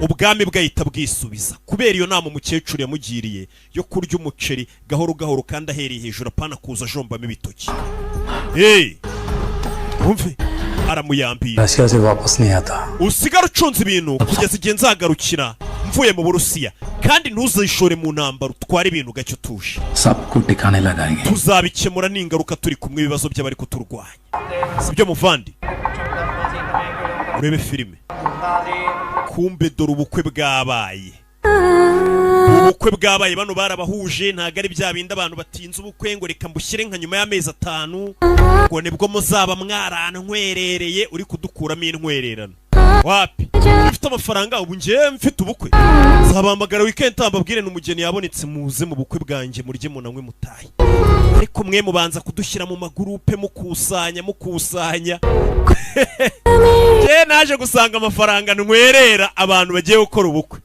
ubwami bwe ahita bwisubiza kubera iyo nama umukecuru yamugiriye yo kurya umuceri gahoro gahoro kandi ahereye hejuru apana kuza ajombamo ibitoki umve aramuyambira usigara ucunze ibintu kugeza igihe nzagarukira mvuye mu Burusiya kandi ntuzishore mu ntambara utware ibintu gacyo tuje tuzabikemura n'ingaruka turi kumwe ibibazo by'abari kuturwanya sibyo muvandi urebe filime kumbe dore ubukwe bwabaye ubukwe bwabaye bano barabahuje ntago ari bya bindi abantu batinze ubukwe ngo reka mbushyire nka nyuma y'amezi 5 ngo nibwo muzaba mwarantwerereye uri kudukuramo intwererano wapi ufite amafaranga ubu ngiye mfite ubukwe zabahamagara weekend tambabwire n'umugeni yabonetse muze mu bukwe bwanjye murye munanywe mutaye ariko mwe mubanza kudushyira mu magurupe mukusanya je naje gusanga amafaranga ntwerera abantu bagiye gukora ubukwe